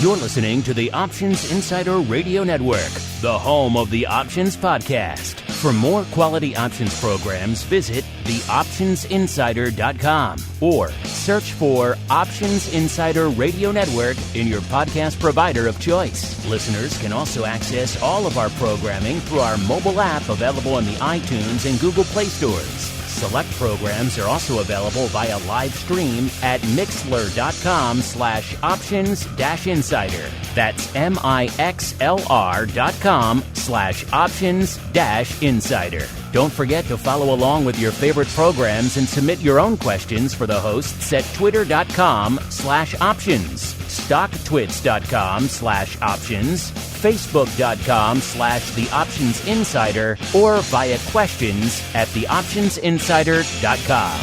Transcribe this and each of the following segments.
You're listening to the Options Insider Radio Network, the home of the Options Podcast. For more quality options programs, visit theoptionsinsider.com or search for Options Insider Radio Network in your podcast provider of choice. Listeners can also access all of our programming through our mobile app available in the iTunes and Google Play stores. Select programs are also available via live stream at mixlr.com/options-insider. That's mixlr.com/options-insider. Don't forget to follow along with your favorite programs and submit your own questions for the hosts at twitter.com/options, stocktwits.com/options, facebook.com/theoptionsinsider, or via questions at theoptionsinsider.com.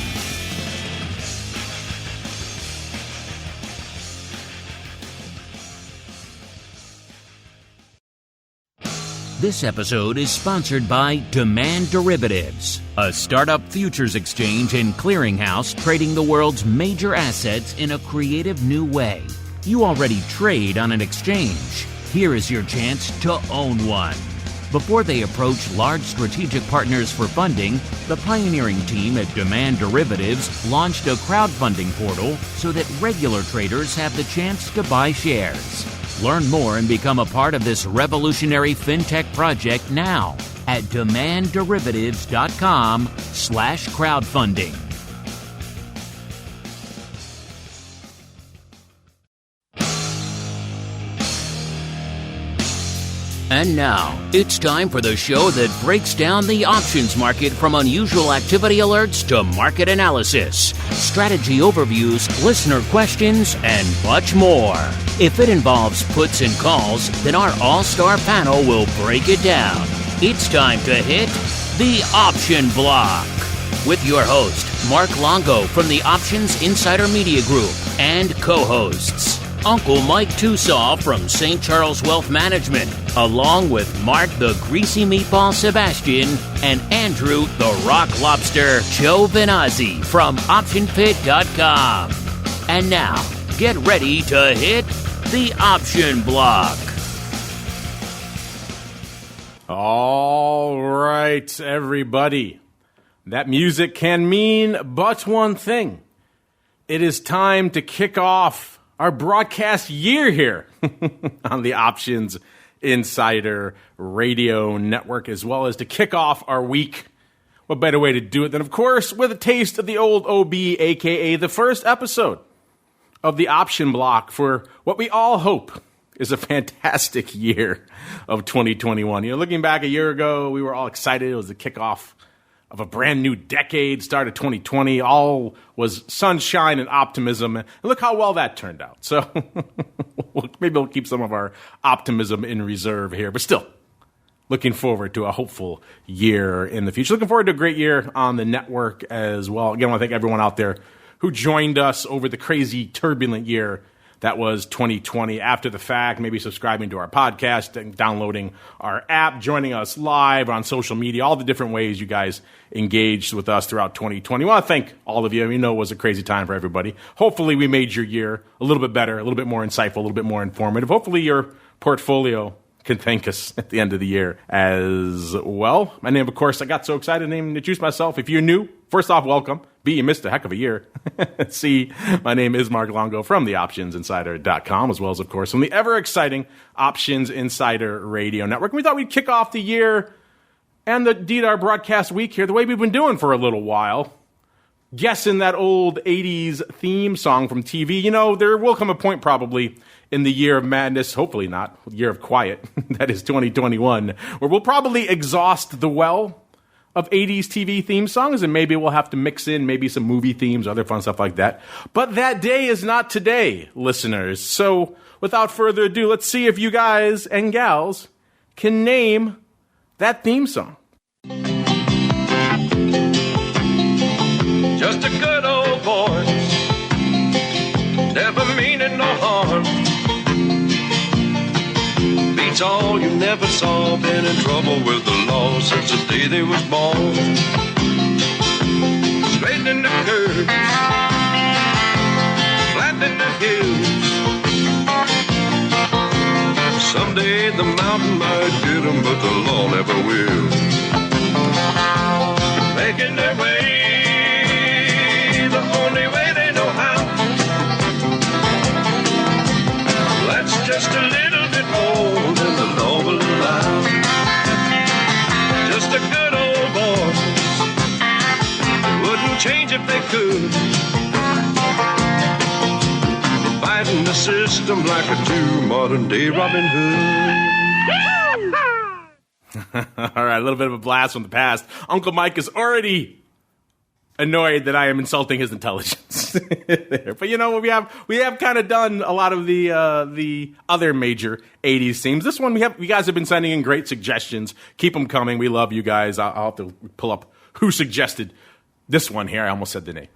This episode is sponsored by Demand Derivatives, a startup futures exchange and clearinghouse trading the world's major assets in a creative new way. You already trade on an exchange. Here is your chance to own one. Before they approach large strategic partners for funding, the pioneering team at Demand Derivatives launched a crowdfunding portal so that regular traders have the chance to buy shares. Learn more and become a part of this revolutionary fintech project now at demandderivatives.com/crowdfunding. And now, it's time for the show that breaks down the options market from unusual activity alerts to market analysis, strategy overviews, listener questions, and much more. If it involves puts and calls, then our all-star panel will break it down. It's time to hit the Option Block with your host, Mark Longo from the Options Insider Media Group, and co-hosts, Uncle Mike TOSAW from St. Charles Wealth Management, along with Mark the Greasy Meatball Sebastian and Andrew the Rock Lobster Giovinazzi from OptionPit.com. And now, get ready to hit the Option Block. All right, everybody. That music can mean but one thing. It is time to kick off our broadcast year here on the Options Insider Radio Network, as well as to kick off our week. What better way to do it than, of course, with a taste of the old OB, a.k.a. the first episode of the Option Block for what we all hope is a fantastic year of 2021. You know, looking back a year ago, we were all excited. It was the kickoff of a brand new decade, start of 2020. All was sunshine and optimism. And look how well that turned out. So maybe we'll keep some of our optimism in reserve here. But still, looking forward to a hopeful year in the future. Looking forward to a great year on the network as well. Again, I want to thank everyone out there who joined us over the crazy, turbulent year that was 2020. After the fact, maybe subscribing to our podcast and downloading our app, joining us live on social media, all the different ways you guys engaged with us throughout 2020. I want to thank all of you. We know it was a crazy time for everybody. Hopefully we made your year a little bit better, a little bit more insightful, a little bit more informative. Hopefully your portfolio can thank us at the end of the year as well. My name, of course, I got so excited to introduce myself. If you're new, first off, welcome. B, you missed a heck of a year. C, my name is Mark Longo from the OptionsInsider.com, as well as, of course, from the ever-exciting Options Insider Radio Network. And we thought we'd kick off the year and indeed our broadcast week here the way we've been doing for a little while. Guessing that old 80s theme song from TV. You know, there will come a point probably in the year of madness, hopefully not, year of quiet, that is 2021, where we'll probably exhaust the well of 80s TV theme songs, and maybe we'll have to mix in maybe some movie themes, other fun stuff like that. But that day is not today, listeners. So without further ado, let's see if you guys and gals can name that theme song. Just a good old boy, never meaning no harm. Beats all you never saw, been in trouble with the law since the day they was born. Straightening the curves, flattening the hills, the mountain might get them, but the law never will. Making their way the only way they know how. That's just a little bit more than the law will allow. Just a good old boy. They wouldn't change if they could. Fighting the system like a true modern-day Robin Hood. All right, a little bit of a blast from the past. Uncle Mike is already annoyed that I am insulting his intelligence. But you know, we have kind of done a lot of the other major 80s themes. This one, you guys have been sending in great suggestions. Keep them coming. We love you guys. I'll have to pull up who suggested this one here. I almost said the name.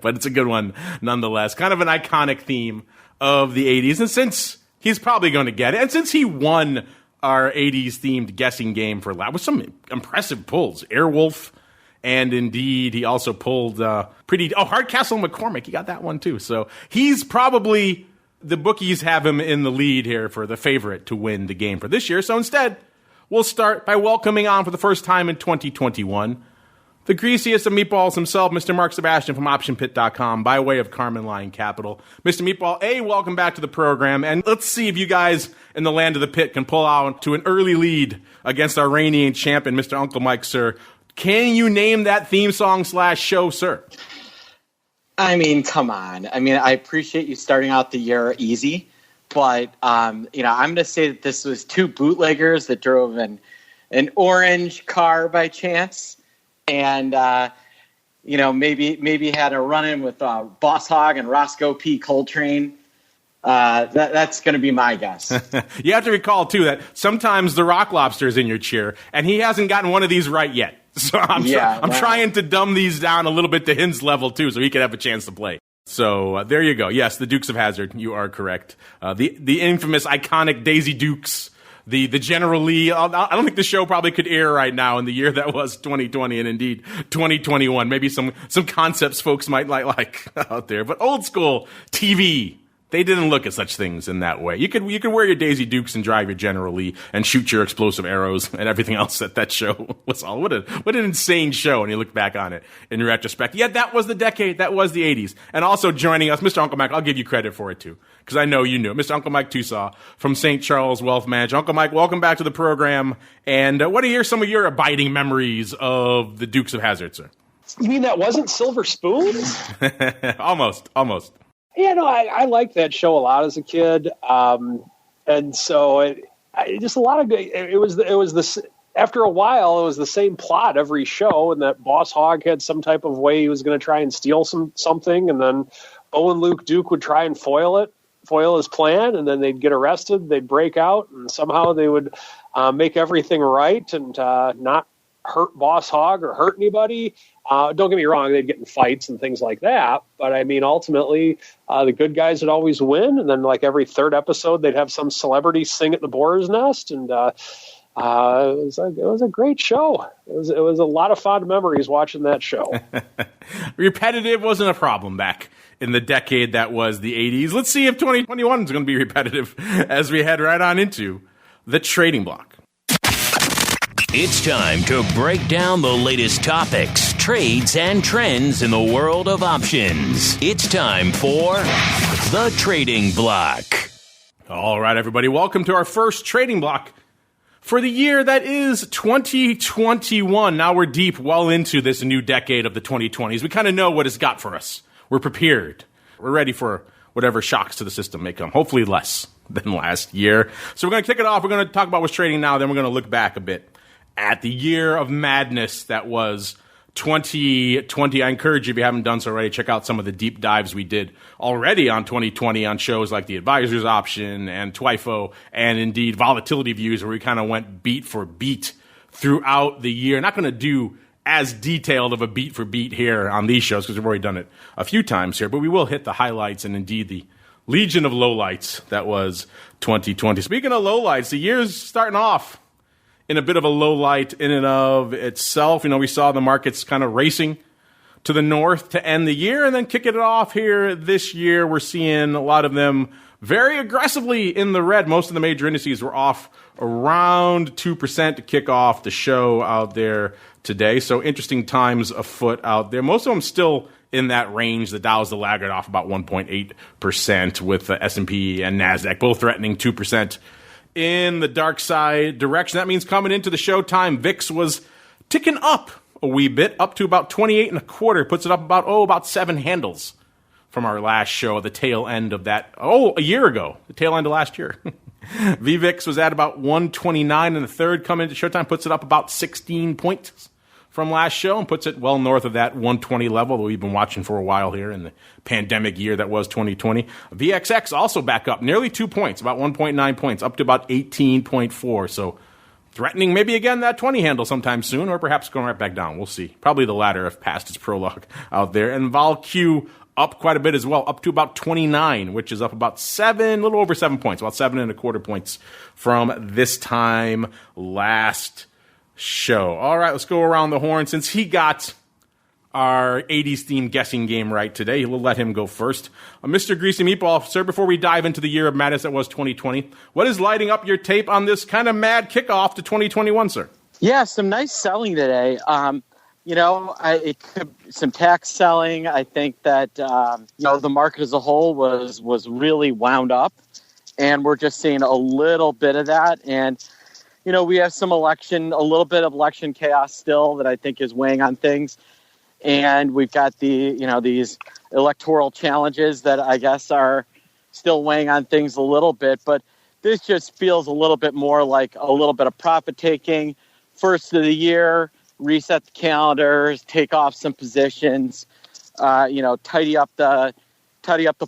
But it's a good one nonetheless. Kind of an iconic theme of the 80s. And since he's probably going to get it, and since he won our 80s themed guessing game for with some impressive pulls, Airwolf, and indeed he also pulled Hardcastle McCormick. He got that one too. So he's probably, the bookies have him in the lead here for the favorite to win the game for this year. So instead, we'll start by welcoming on for the first time in 2021 the greasiest of meatballs himself, Mr. Mark Sebastian from OptionPit.com, by way of Carmen Line Capital. Mr. Meatball, welcome back to the program, and let's see if you guys in the land of the pit can pull out to an early lead against our reigning champion, Mr. Uncle Mike, sir. Can you name that theme song / show, sir? I mean, come on. I mean, I appreciate you starting out the year easy, but, I'm going to say that this was two bootleggers that drove an orange car by chance. And, maybe had a run-in with Boss Hogg and Roscoe P. Coltrane. That's going to be my guess. You have to recall, too, that sometimes the Rock Lobster is in your cheer, and he hasn't gotten one of these right yet. So I'm trying to dumb these down a little bit to his level, too, so he can have a chance to play. So there you go. Yes, the Dukes of Hazzard. You are correct. The infamous, iconic Daisy Dukes. The General Lee. I don't think the show probably could air right now in the year that was 2020 and indeed 2021. Maybe some concepts folks might like out there. But old school TV, they didn't look at such things in that way. You could wear your Daisy Dukes and drive your General Lee and shoot your explosive arrows and everything else that show was all. What an insane show when you look back on it in retrospect. Yet that was the decade. That was the 80s. And also joining us, Mr. Uncle Mike, I'll give you credit for it too, because I know you knew it. Mr. Uncle Mike TOSAW from St. Charles Wealth Management. Uncle Mike, welcome back to the program. And what are some of your abiding memories of the Dukes of Hazzard, sir? You mean that wasn't Silver Spoon? Almost. Yeah, no, I liked that show a lot as a kid, and so just a lot of good. It was this. After a while, it was the same plot every show, and that Boss Hogg had some type of way he was going to try and steal something, and then Bo and Luke Duke would try and foil his plan, and then they'd get arrested, they'd break out, and somehow they would make everything right and not hurt Boss Hogg or hurt anybody. Don't get me wrong, they'd get in fights and things like that. But I mean, ultimately, the good guys would always win. And then like every third episode, they'd have some celebrity sing at the Boar's Nest. And it was a great show. It was a lot of fond memories watching that show. Repetitive wasn't a problem back in the decade that was the 80s. Let's see if 2021 is going to be repetitive as we head right on into the trading block. It's time to break down the latest topics, trades, and trends in the world of options. It's time for the Trading Block. All right, everybody, welcome to our first trading block for the year that is 2021. Now we're deep well into this new decade of the 2020s. We kind of know what it's got for us. We're prepared. We're ready for whatever shocks to the system may come, hopefully less than last year. So we're going to kick it off. We're going to talk about what's trading now, then we're going to look back a bit at the year of madness that was 2020. I encourage you, if you haven't done so already, check out some of the deep dives we did already on 2020 on shows like the Advisor's Option and TWIFO and indeed Volatility Views, where we kind of went beat for beat throughout the year. Not going to do as detailed of a beat for beat here on these shows because we've already done it a few times here, but we will hit the highlights and indeed the legion of lowlights that was 2020. Speaking of lowlights, the year's starting off in a bit of a low light in and of itself. You know, we saw the markets kind of racing to the north to end the year and then kicking it off here this year. We're seeing a lot of them very aggressively in the red. Most of the major indices were off around 2% to kick off the show out there today. So interesting times afoot out there. Most of them still in that range. The Dow's the laggard, off about 1.8%, with the S&P and NASDAQ both threatening 2% in the dark side direction. That means coming into the showtime, VIX was ticking up a wee bit, up to about 28.25, puts it up about 7 handles from our last show, the tail end of that, a year ago, the tail end of last year. VVIX was at about 129 in the third, coming into showtime, puts it up about 16 points from last show and puts it well north of that 120 level that we've been watching for a while here in the pandemic year that was 2020. VXX also back up nearly 2 points, about 1.9 points, up to about 18.4. So threatening maybe again that 20 handle sometime soon, or perhaps going right back down. We'll see. Probably the latter if past its prologue out there. And VolQ up quite a bit as well, up to about 29, which is up about a little over 7 points, about 7.25 points from this time last show. All right, let's go around the horn. Since he got our 80s themed guessing game right today, we'll let him go first. Mr. Greasy Meatball, sir, before we dive into the year of madness that was 2020, what is lighting up your tape on this kind of mad kickoff to 2021, sir? Yeah, some nice selling today. It could some tax selling. I think that the market as a whole was really wound up, and we're just seeing a little bit of that. And we have a little bit of election chaos still that I think is weighing on things, and we've got these electoral challenges that I guess are still weighing on things a little bit. But this just feels a little bit more like a little bit of profit taking, first of the year. Reset the calendars, take off some positions, tidy up the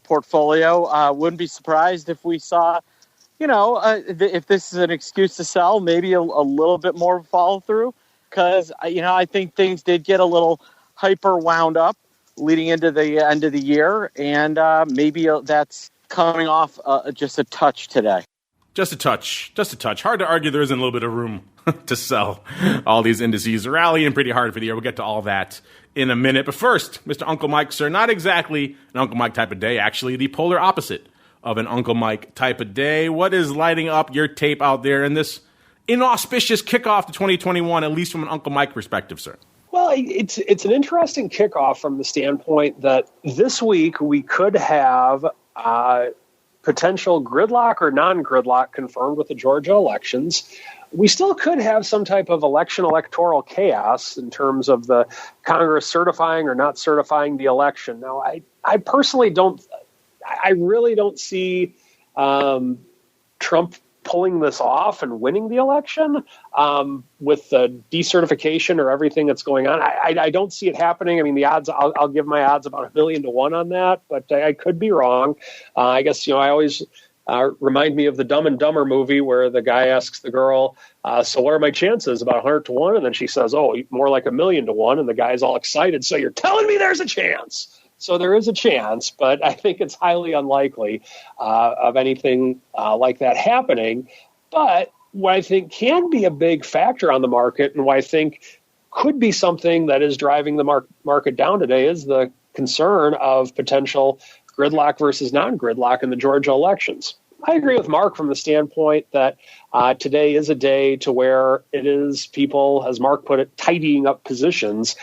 portfolio. Wouldn't be surprised if we saw, if this is an excuse to sell, maybe a little bit more follow through, because I think things did get a little hyper wound up leading into the end of the year, and maybe that's coming off just a touch today. Just a touch. Hard to argue there isn't a little bit of room to sell. All these indices are rallying pretty hard for the year. We'll get to all that in a minute. But first, Mr. Uncle Mike, sir, not exactly an Uncle Mike type of day, actually the polar opposite of an Uncle Mike type of day. What is lighting up your tape out there in this inauspicious kickoff to 2021, at least from an Uncle Mike perspective, sir? Well, it's an interesting kickoff from the standpoint that this week we could have potential gridlock or non-gridlock confirmed with the Georgia elections. We still could have some type of electoral chaos in terms of the Congress certifying or not certifying the election. Now, I personally really don't see Trump pulling this off and winning the election with the decertification or everything that's going on. I don't see it happening. I mean, the odds, I'll give my odds about 1,000,000 to 1 on that, but I could be wrong. I guess, I always remind me of the Dumb and Dumber movie where the guy asks the girl, so what are my chances? About 100 to 1. And then she says, more like 1,000,000 to 1. And the guy's all excited. So you're telling me there's a chance. So there is a chance, but I think it's highly unlikely of anything like that happening. But what I think can be a big factor on the market, and what I think could be something that is driving the market down today, is the concern of potential gridlock versus non-gridlock in the Georgia elections. I agree with Mark from the standpoint that today is a day to where it is people, as Mark put it, tidying up positions,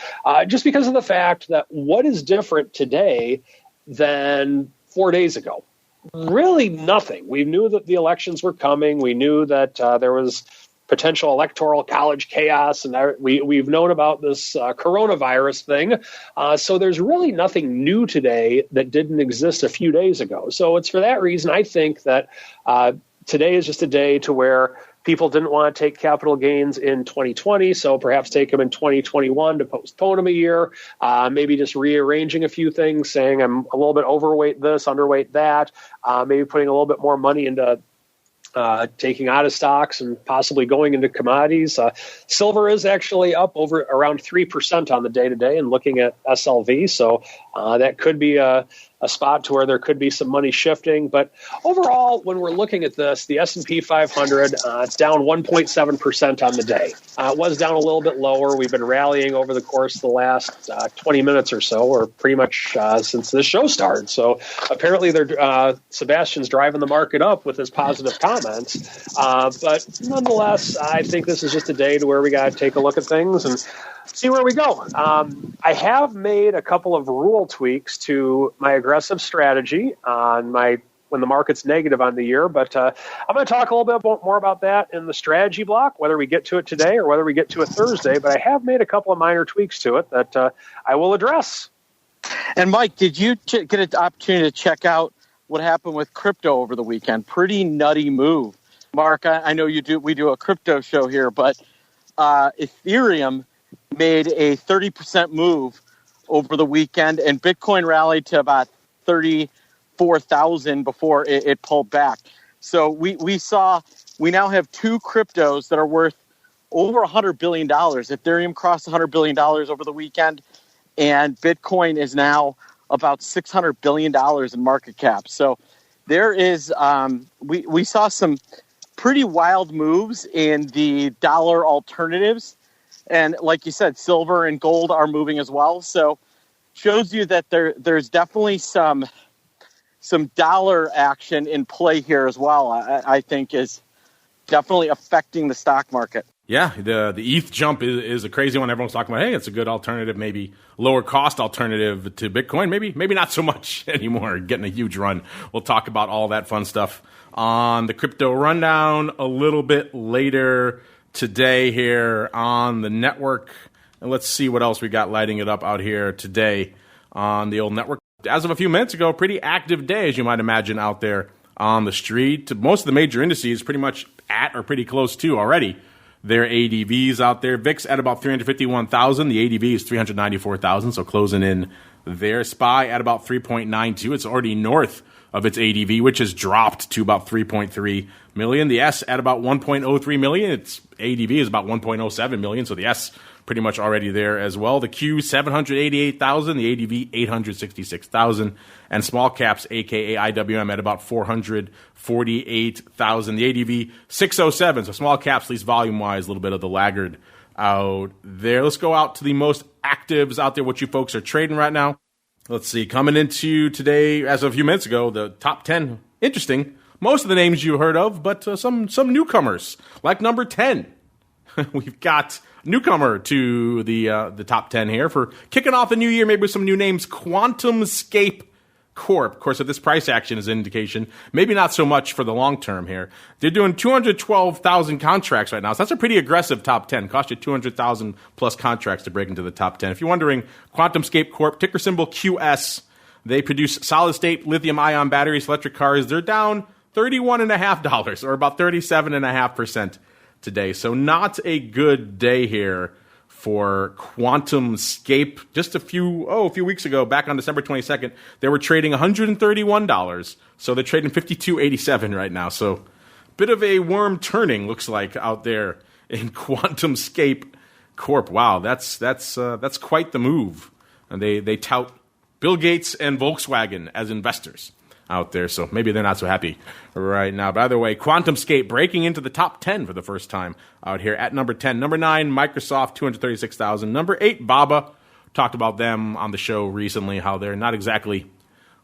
just because of the fact that what is different today than 4 days ago? Really nothing. We knew that the elections were coming. We knew that there was potential electoral college chaos, and we've known about this coronavirus thing. So there's really nothing new today that didn't exist a few days ago. So it's for that reason I think that today is just a day to where people didn't want to take capital gains in 2020, so perhaps take them in 2021 to postpone them a year, maybe just rearranging a few things, saying I'm a little bit overweight this, underweight that, maybe putting a little bit more money into taking out of stocks and possibly going into commodities. Silver is actually up around 3% on the day today, and looking at SLV. So that could be a spot to where there could be some money shifting. But overall, when we're looking at this, the S&P 500 down 1.7% on the day. It was down a little bit lower. We've been rallying over the course of the last 20 minutes or so, or pretty much since this show started. So apparently Sebastian's driving the market up with his positive comments. But nonetheless, I think this is just a day to where we got to take a look at things and see where we go. I have made a couple of rule tweaks to my aggressive strategy when the market's negative on the year, but I'm going to talk a little bit more about that in the strategy block, whether we get to it today or whether we get to it Thursday. But I have made a couple of minor tweaks to it that I will address. And Mike, did you get an opportunity to check out what happened with crypto over the weekend? Pretty nutty move. Mark, I know you do. We do a crypto show here, but Ethereum made a 30% move over the weekend, and Bitcoin rallied to about 34,000 before it pulled back. So we now have two cryptos that are worth over $100 billion. Ethereum crossed $100 billion over the weekend, and Bitcoin is now about $600 billion in market cap. So there is we saw some pretty wild moves in the dollar alternatives. And like you said, silver and gold are moving as well. So shows you that there's definitely some dollar action in play here as well. I think is definitely affecting the stock market. Yeah, the ETH jump is a crazy one. Everyone's talking about, hey, it's a good alternative, maybe lower cost alternative to Bitcoin. Maybe not so much anymore, getting a huge run. We'll talk about all that fun stuff on the crypto rundown a little bit later today here on the network. And let's see what else we got lighting it up out here today on the old network. As of a few minutes ago, pretty active day, as you might imagine, out there on the street. Most of the major indices pretty much at or pretty close to already their ADVs out there. VIX at about 351,000. The ADV is 394,000, so closing in there. SPY at about 3.92. It's already north of its ADV, which has dropped to about 3.3 million. The S at about 1.03 million. Its ADV is about 1.07 million, so the S pretty much already there as well. The Q, 788,000. The ADV, 866,000. And small caps, a.k.a. IWM, at about 448,000. The ADV, 607. So small caps, at least volume-wise, a little bit of the laggard out there. Let's go out to the most actives out there, what you folks are trading right now. Let's see. Coming into today, as of a few minutes ago, the top 10. Interesting. Most of the names you heard of, but some newcomers, like number 10. We've got newcomer to the top 10 here for kicking off the new year, maybe with some new names. QuantumScape Corp. Of course, if this price action is an indication, maybe not so much for the long term here. They're doing 212,000 contracts right now, so that's a pretty aggressive top 10. Cost you 200,000 plus contracts to break into the top 10. If you're wondering, QuantumScape Corp, ticker symbol QS. They produce solid-state lithium-ion batteries, electric cars. They're down $31.50, or about 37.5% today. So not a good day here for QuantumScape. Just a few weeks ago, back on December 22nd, they were trading $131. So they're trading $52.87 right now. So bit of a worm turning, looks like, out there in QuantumScape Corp. Wow, that's quite the move. And they tout Bill Gates and Volkswagen as investors out there, so maybe they're not so happy right now. By the way, QuantumScape breaking into the top 10 for the first time out here at number 10. Number 9, Microsoft, 236,000. Number 8, Baba. Talked about them on the show recently, how they're not exactly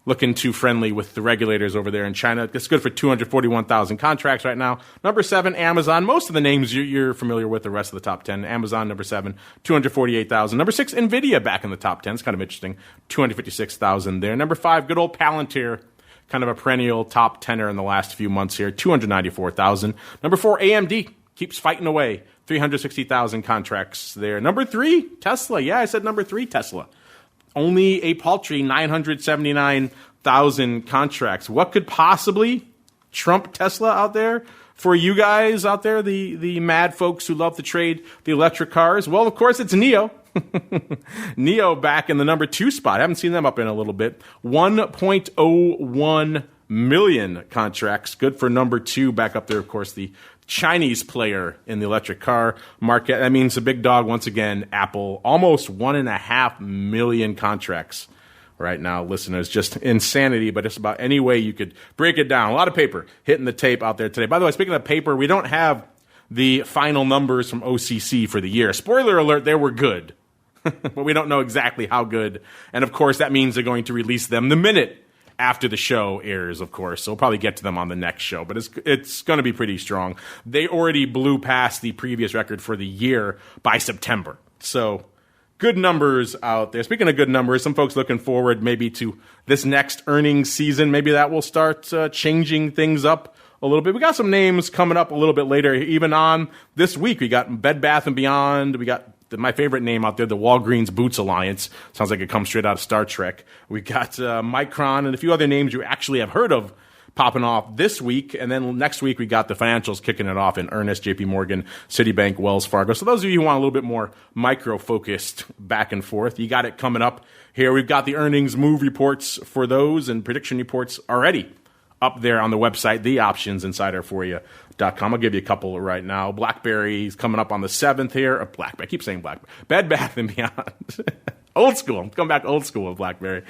looking too friendly with the regulators over there in China. It's good for 241,000 contracts right now. Number 7, Amazon. Most of the names you're familiar with, the rest of the top 10. Amazon, number 7, 248,000. Number 6, NVIDIA back in the top 10. It's kind of interesting. 256,000 there. Number 5, good old Palantir. Kind of a perennial top tenner in the last few months here, 294,000. Number 4, AMD keeps fighting away, 360,000 contracts there. Number 3, Tesla. Yeah, I said number 3, Tesla. Only a paltry 979,000 contracts. What could possibly trump Tesla out there for you guys out there, the mad folks who love to trade the electric cars? Well, of course, it's NIO. NIO back in the number 2 spot. I haven't seen them up in a little bit. 1.01 million contracts. Good for number 2 back up there, of course, the Chinese player in the electric car market. That means the big dog, once again, Apple. Almost 1.5 million contracts right now, listeners. Just insanity, but just about any way you could break it down. A lot of paper hitting the tape out there today. By the way, speaking of paper, we don't have the final numbers from OCC for the year. Spoiler alert, they were good. But we don't know exactly how good. And, of course, that means they're going to release them the minute after the show airs, of course. So we'll probably get to them on the next show. But it's going to be pretty strong. They already blew past the previous record for the year by September. So good numbers out there. Speaking of good numbers, some folks looking forward maybe to this next earnings season. Maybe that will start changing things up a little bit. We got some names coming up a little bit later, even on this week. We got Bed Bath & Beyond. We got my favorite name out there, the Walgreens Boots Alliance. Sounds like it comes straight out of Star Trek. We got Micron and a few other names you actually have heard of popping off this week. And then next week, we got the financials kicking it off in earnest, JP Morgan, Citibank, Wells Fargo. So those of you who want a little bit more micro-focused back and forth, you got it coming up here. We've got the earnings move reports for those and prediction reports already up there on the website, theoptionsinsiderforyou.com. I'll give you a couple right now. BlackBerry's coming up on the 7th here. BlackBerry, I keep saying BlackBerry. Bed Bath & Beyond. Old school. Come back old school with BlackBerry.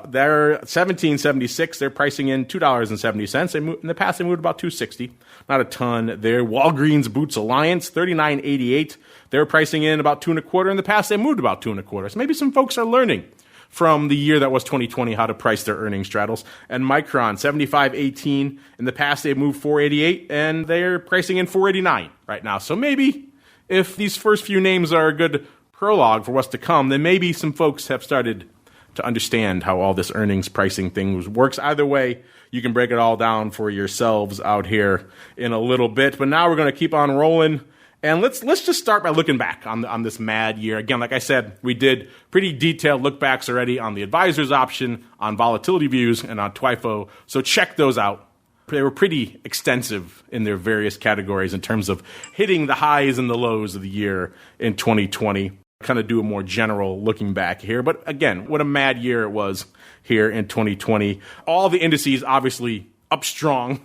They're $17.76. They're pricing in $2.70. In the past, they moved about $2.60. Not a ton there. Walgreens Boots Alliance, $39.88. They're pricing in about $2.25. In the past, they moved about $2.25. So maybe some folks are learning from the year that was 2020, how to price their earnings straddles. And Micron, $75.18. In the past, they moved $4.88, and they're pricing in $4.89 right now. So maybe if these first few names are a good prologue for what's to come, then maybe some folks have started to understand how all this earnings pricing thing works. Either way, you can break it all down for yourselves out here in a little bit. But now we're going to keep on rolling. And let's just start by looking back on this mad year. Again, like I said, we did pretty detailed look backs already on the advisor's option, on volatility views, and on TWIFO. So check those out. They were pretty extensive in their various categories in terms of hitting the highs and the lows of the year in 2020. Kind of do a more general looking back here. But again, what a mad year it was here in 2020. All the indices obviously up strong.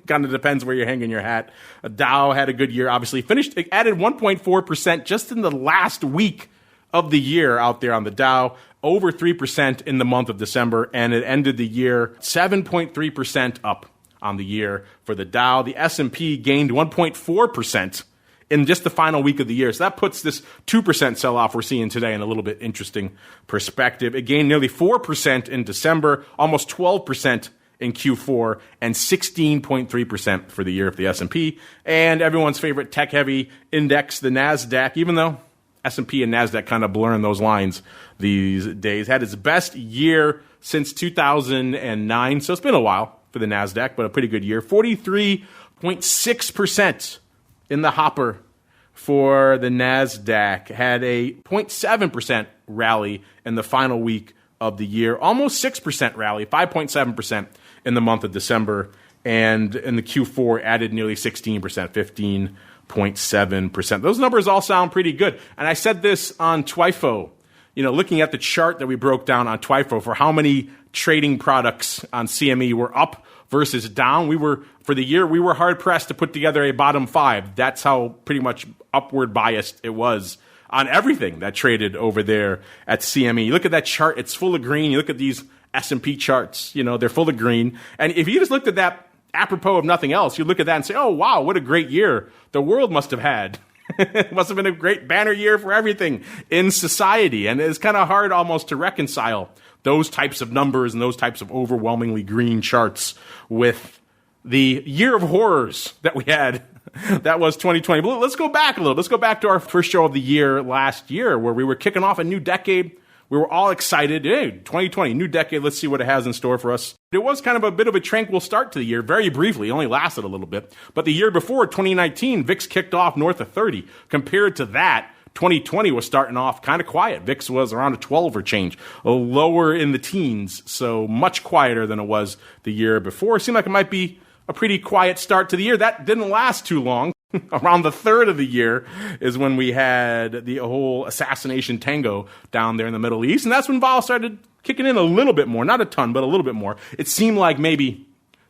Kind of depends where you're hanging your hat. Dow had a good year, obviously. It added 1.4% just in the last week of the year out there on the Dow. Over 3% in the month of December. And it ended the year 7.3% up on the year for the Dow. The S&P gained 1.4% in just the final week of the year. So that puts this 2% sell-off we're seeing today in a little bit interesting perspective. It gained nearly 4% in December, almost 12% in Q4, and 16.3% for the year of the S&P. And everyone's favorite tech-heavy index, the NASDAQ, even though S&P and NASDAQ kind of blurring those lines these days, had its best year since 2009. So it's been a while for the NASDAQ, but a pretty good year. 43.6% in the hopper for the NASDAQ. Had a 0.7% rally in the final week of the year. Almost 6% rally, 5.7% in the month of December. And in the Q4, added nearly 16%, 15.7%. Those numbers all sound pretty good. And I said this on TWIFO, looking at the chart that we broke down on TWIFO for how many trading products on CME were up versus down. For the year, we were hard-pressed to put together a bottom five. That's how pretty much upward biased it was on everything that traded over there at CME. You look at that chart, it's full of green. You look at these S&P charts, they're full of green. And if you just looked at that apropos of nothing else, you look at that and say, oh, wow, what a great year the world must have had. It must have been a great banner year for everything in society. And it's kind of hard almost to reconcile those types of numbers and those types of overwhelmingly green charts with the year of horrors that we had. That was 2020. But let's go back a little. Let's go back to our first show of the year last year where we were kicking off a new decade. We were all excited. Hey, 2020, new decade. Let's see what it has in store for us. It was kind of a bit of a tranquil start to the year, very briefly. It only lasted a little bit. But the year before, 2019, VIX kicked off north of 30. Compared to that, 2020 was starting off kind of quiet. VIX was around a 12 or change, lower in the teens, so much quieter than it was the year before. It seemed like it might be a pretty quiet start to the year. That didn't last too long. Around the third of the year is when we had the whole assassination tango down there in the Middle East. And that's when vol started kicking in a little bit more. Not a ton, but a little bit more. It seemed like maybe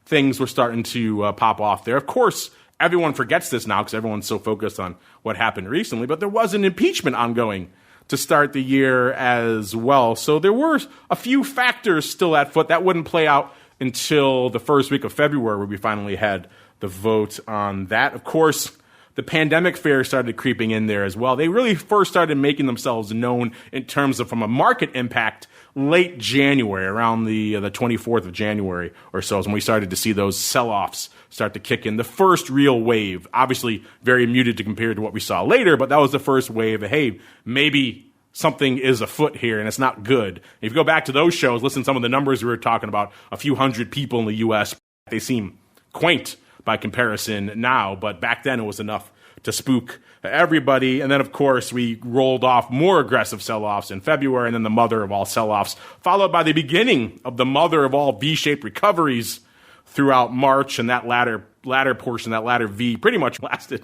things were starting to pop off there. Of course, everyone forgets this now because everyone's so focused on what happened recently. But there was an impeachment ongoing to start the year as well. So there were a few factors still at foot that wouldn't play out until the first week of February, where we finally had the vote on that. Of course, the pandemic fear started creeping in there as well. They really first started making themselves known in terms of from a market impact late January, around the 24th of January or so, is when we started to see those sell-offs start to kick in. The first real wave, obviously very muted to compare to what we saw later, but that was the first wave of, hey, maybe something is afoot here and it's not good. If you go back to those shows, listen to some of the numbers we were talking about, a few hundred people in the U.S., they seem quaint by comparison now, but back then it was enough to spook everybody. And then, of course, we rolled off more aggressive sell-offs in February, and then the mother of all sell-offs, followed by the beginning of the mother of all V-shaped recoveries throughout March, and that latter portion, that latter V, pretty much lasted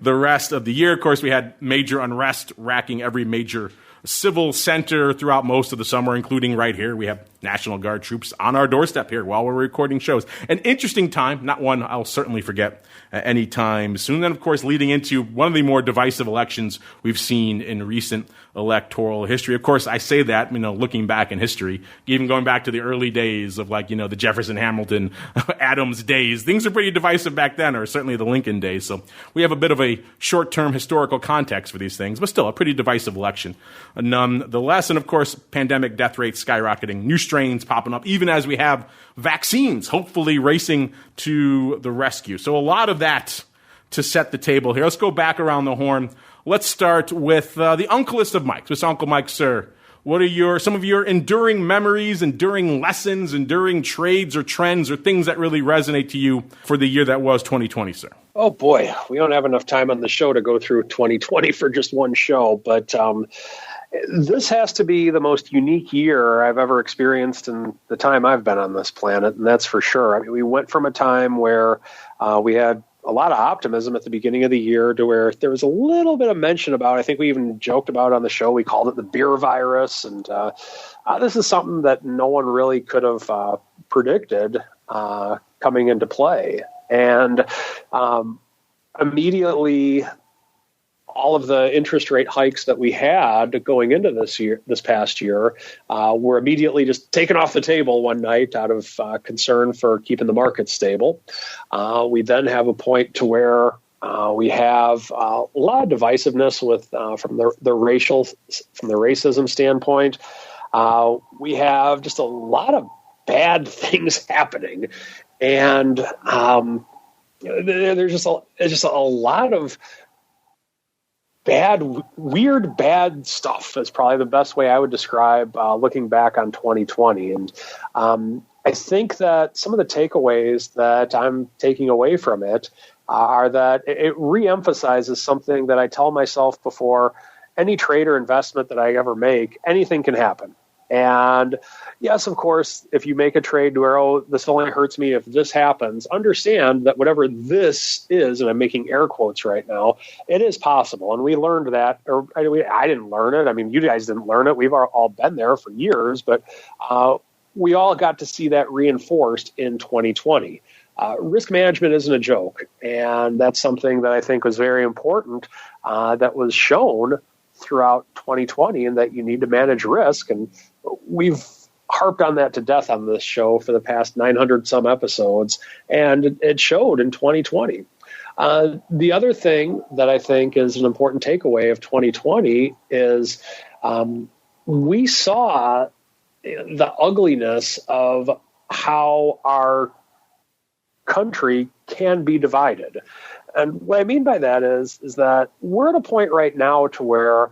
the rest of the year. Of course, we had major unrest racking every major civil center throughout most of the summer, including right here. We have National Guard troops on our doorstep here while we're recording shows. An interesting time, not one I'll certainly forget anytime soon. Then, of course, leading into one of the more divisive elections we've seen in recent electoral history. Of course, I say that, looking back in history, even going back to the early days of the Jefferson, Hamilton, Adams days. Things are pretty divisive back then, or certainly the Lincoln days. So we have a bit of a short-term historical context for these things, but still a pretty divisive election nonetheless. And of course, pandemic death rates skyrocketing, new strains popping up, even as we have vaccines hopefully racing to the rescue. So a lot of that to set the table here. Let's go back around the horn. Let's start with the uncleest of Mikes. Mr. Uncle Mike, sir, what are some of your enduring memories, enduring lessons, enduring trades or trends or things that really resonate to you for the year that was 2020, sir? Oh, boy. We don't have enough time on the show to go through 2020 for just one show, but this has to be the most unique year I've ever experienced in the time I've been on this planet, and that's for sure. I mean, we went from a time where we had a lot of optimism at the beginning of the year to where there was a little bit of mention about, I think we even joked about on the show, we called it the beer virus. And this is something that no one really could have predicted coming into play. And immediately, all of the interest rate hikes that we had going into this past year, were immediately just taken off the table one night out of concern for keeping the market stable. We then have a point to where we have a lot of divisiveness from the racism standpoint. We have just a lot of bad things happening, and there's just a lot of weird, bad stuff is probably the best way I would describe looking back on 2020. And I think that some of the takeaways that I'm taking away from it are that it reemphasizes something that I tell myself before any trade or investment that I ever make, anything can happen. And yes, of course, if you make a trade where, oh, this only hurts me if this happens, understand that whatever this is, and I'm making air quotes right now, it is possible. And we learned that, or I didn't learn it. I mean, you guys didn't learn it. We've all been there for years, but we all got to see that reinforced in 2020. Risk management isn't a joke. And that's something that I think was very important that was shown throughout 2020, and that you need to manage risk. And we've harped on that to death on this show for the past 900 some episodes, and it showed in 2020. The other thing that I think is an important takeaway of 2020 is we saw the ugliness of how our country can be divided. And what I mean by that is that we're at a point right now to where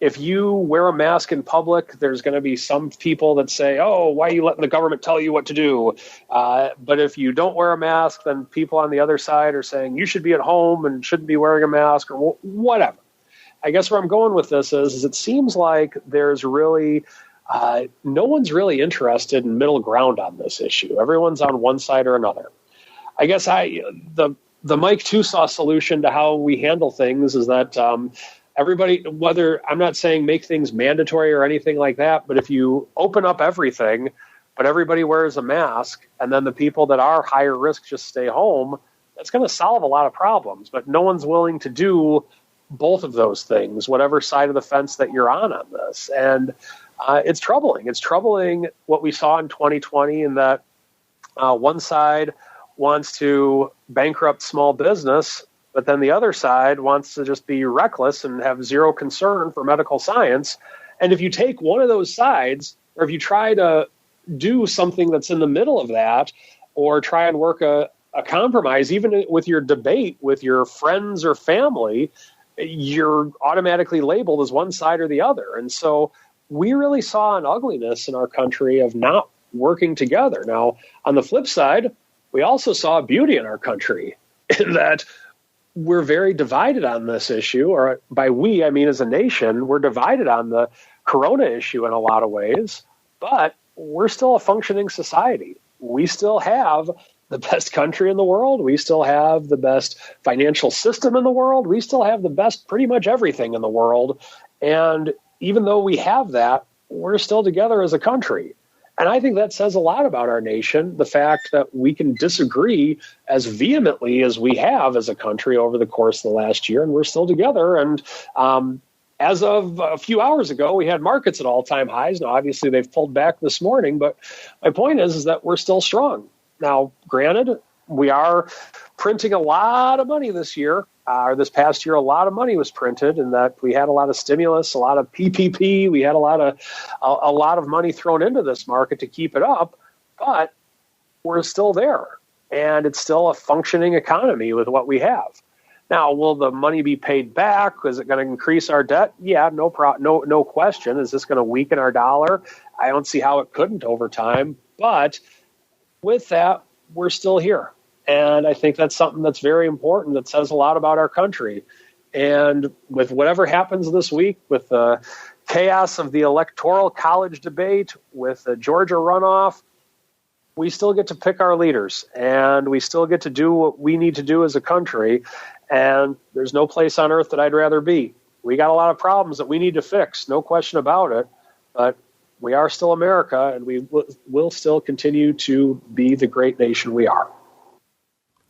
if you wear a mask in public, there's going to be some people that say, oh, why are you letting the government tell you what to do? But if you don't wear a mask, then people on the other side are saying you should be at home and shouldn't be wearing a mask or whatever. I guess where I'm going with this is it seems like there's really no one's really interested in middle ground on this issue. Everyone's on one side or another. I guess the Mike TOSAW solution to how we handle things is that everybody, whether I'm not saying make things mandatory or anything like that, but if you open up everything, but everybody wears a mask, and then the people that are higher risk just stay home, that's going to solve a lot of problems. But no one's willing to do both of those things, whatever side of the fence that you're on this. And it's troubling. It's troubling what we saw in 2020 in that one side wants to bankrupt small business, but then the other side wants to just be reckless and have zero concern for medical science. And if you take one of those sides, or if you try to do something that's in the middle of that, or try and work a compromise, even with your debate with your friends or family, you're automatically labeled as one side or the other. And so we really saw an ugliness in our country of not working together. Now, on the flip side, we also saw a beauty in our country in that we're very divided on this issue, or by we, I mean as a nation, we're divided on the corona issue in a lot of ways, but we're still a functioning society. We still have the best country in the world. We still have the best financial system in the world. We still have the best pretty much everything in the world. And even though we have that, we're still together as a country. And I think that says a lot about our nation, the fact that we can disagree as vehemently as we have as a country over the course of the last year, and we're still together. And as of a few hours ago, we had markets at all-time highs. Now, obviously, they've pulled back this morning, but my point is that we're still strong. Now, granted, we are printing a lot of money this year. This past year, a lot of money was printed, and that we had a lot of stimulus, a lot of PPP. We had a lot of money thrown into this market to keep it up, but we're still there, and it's still a functioning economy with what we have. Now, will the money be paid back? Is it going to increase our debt? Yeah, no question. Is this going to weaken our dollar? I don't see how it couldn't over time, but with that, we're still here. And I think that's something that's very important that says a lot about our country. And with whatever happens this week, with the chaos of the electoral college debate, with the Georgia runoff, we still get to pick our leaders, and we still get to do what we need to do as a country. And there's no place on earth that I'd rather be. We got a lot of problems that we need to fix, no question about it. But we are still America, and we will still continue to be the great nation we are.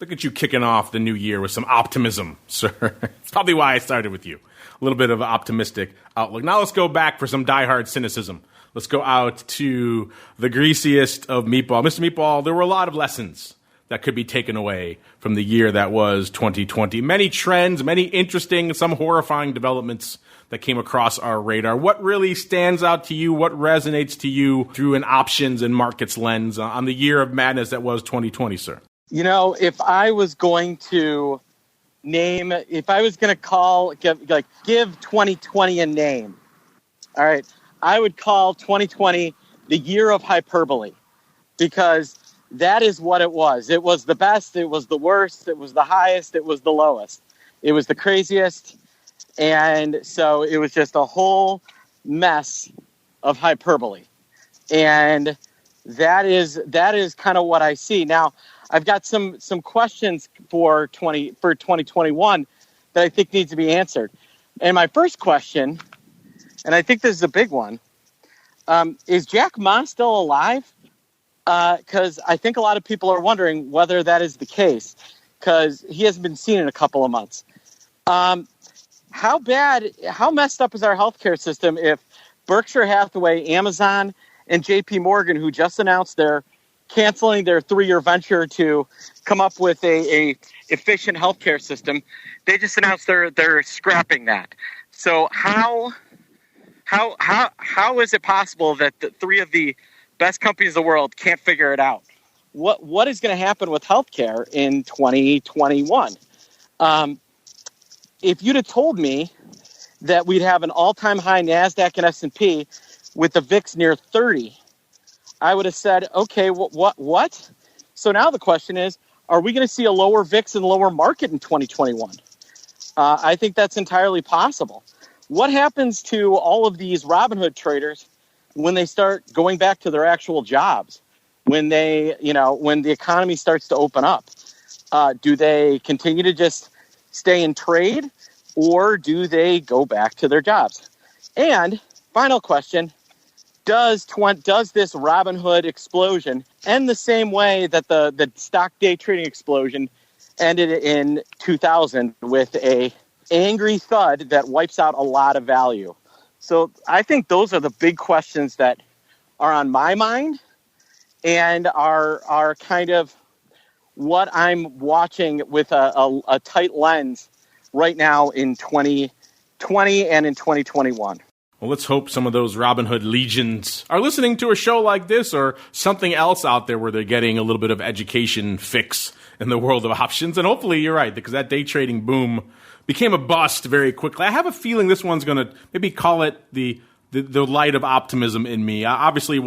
Look at you kicking off the new year with some optimism, sir. It's probably why I started with you. A little bit of an optimistic outlook. Now let's go back for some diehard cynicism. Let's go out to the greasiest of Meatball. Mr. Meatball, there were a lot of lessons that could be taken away from the year that was 2020. Many trends, many interesting, some horrifying developments that came across our radar. What really stands out to you? What resonates to you through an options and markets lens on the year of madness that was 2020, sir? You know, if I was going to give 2020 a name, all right, I would call 2020 the year of hyperbole, because that is what it was. It was the best, it was the worst, it was the highest, it was the lowest. It was the craziest, and so it was just a whole mess of hyperbole. And that is kind of what I see. Now, I've got some questions for 2021 that I think needs to be answered. And my first question, and I think this is a big one, is Jack Ma still alive? Because I think a lot of people are wondering whether that is the case, because he hasn't been seen in a couple of months. How messed up is our healthcare system if Berkshire Hathaway, Amazon, and JP Morgan, who just announced they're canceling their 3-year venture to come up with a efficient healthcare system, they just announced they're scrapping that. So how is it possible that the 3 of the best companies in the world can't figure it out? What is going to happen with healthcare in 2021? If you'd have told me that we'd have an all-time high NASDAQ and S&P with the VIX near 30, I would have said, okay, what? So now the question is, are we going to see a lower VIX and lower market in 2021? I think that's entirely possible. What happens to all of these Robinhood traders when they start going back to their actual jobs? When when the economy starts to open up, do they continue to just stay in trade, or do they go back to their jobs? And final question. Does this Robinhood explosion end the same way that the stock day trading explosion ended in 2000 with a angry thud that wipes out a lot of value. So I think those are the big questions that are on my mind and are kind of what I'm watching with a tight lens right now in 2020 and in 2021. Well, let's hope some of those Robinhood legions are listening to a show like this or something else out there where they're getting a little bit of education fix in the world of options. And hopefully you're right, because that day trading boom became a bust very quickly. I have a feeling this one's going to maybe call it the light of optimism in me. Obviously,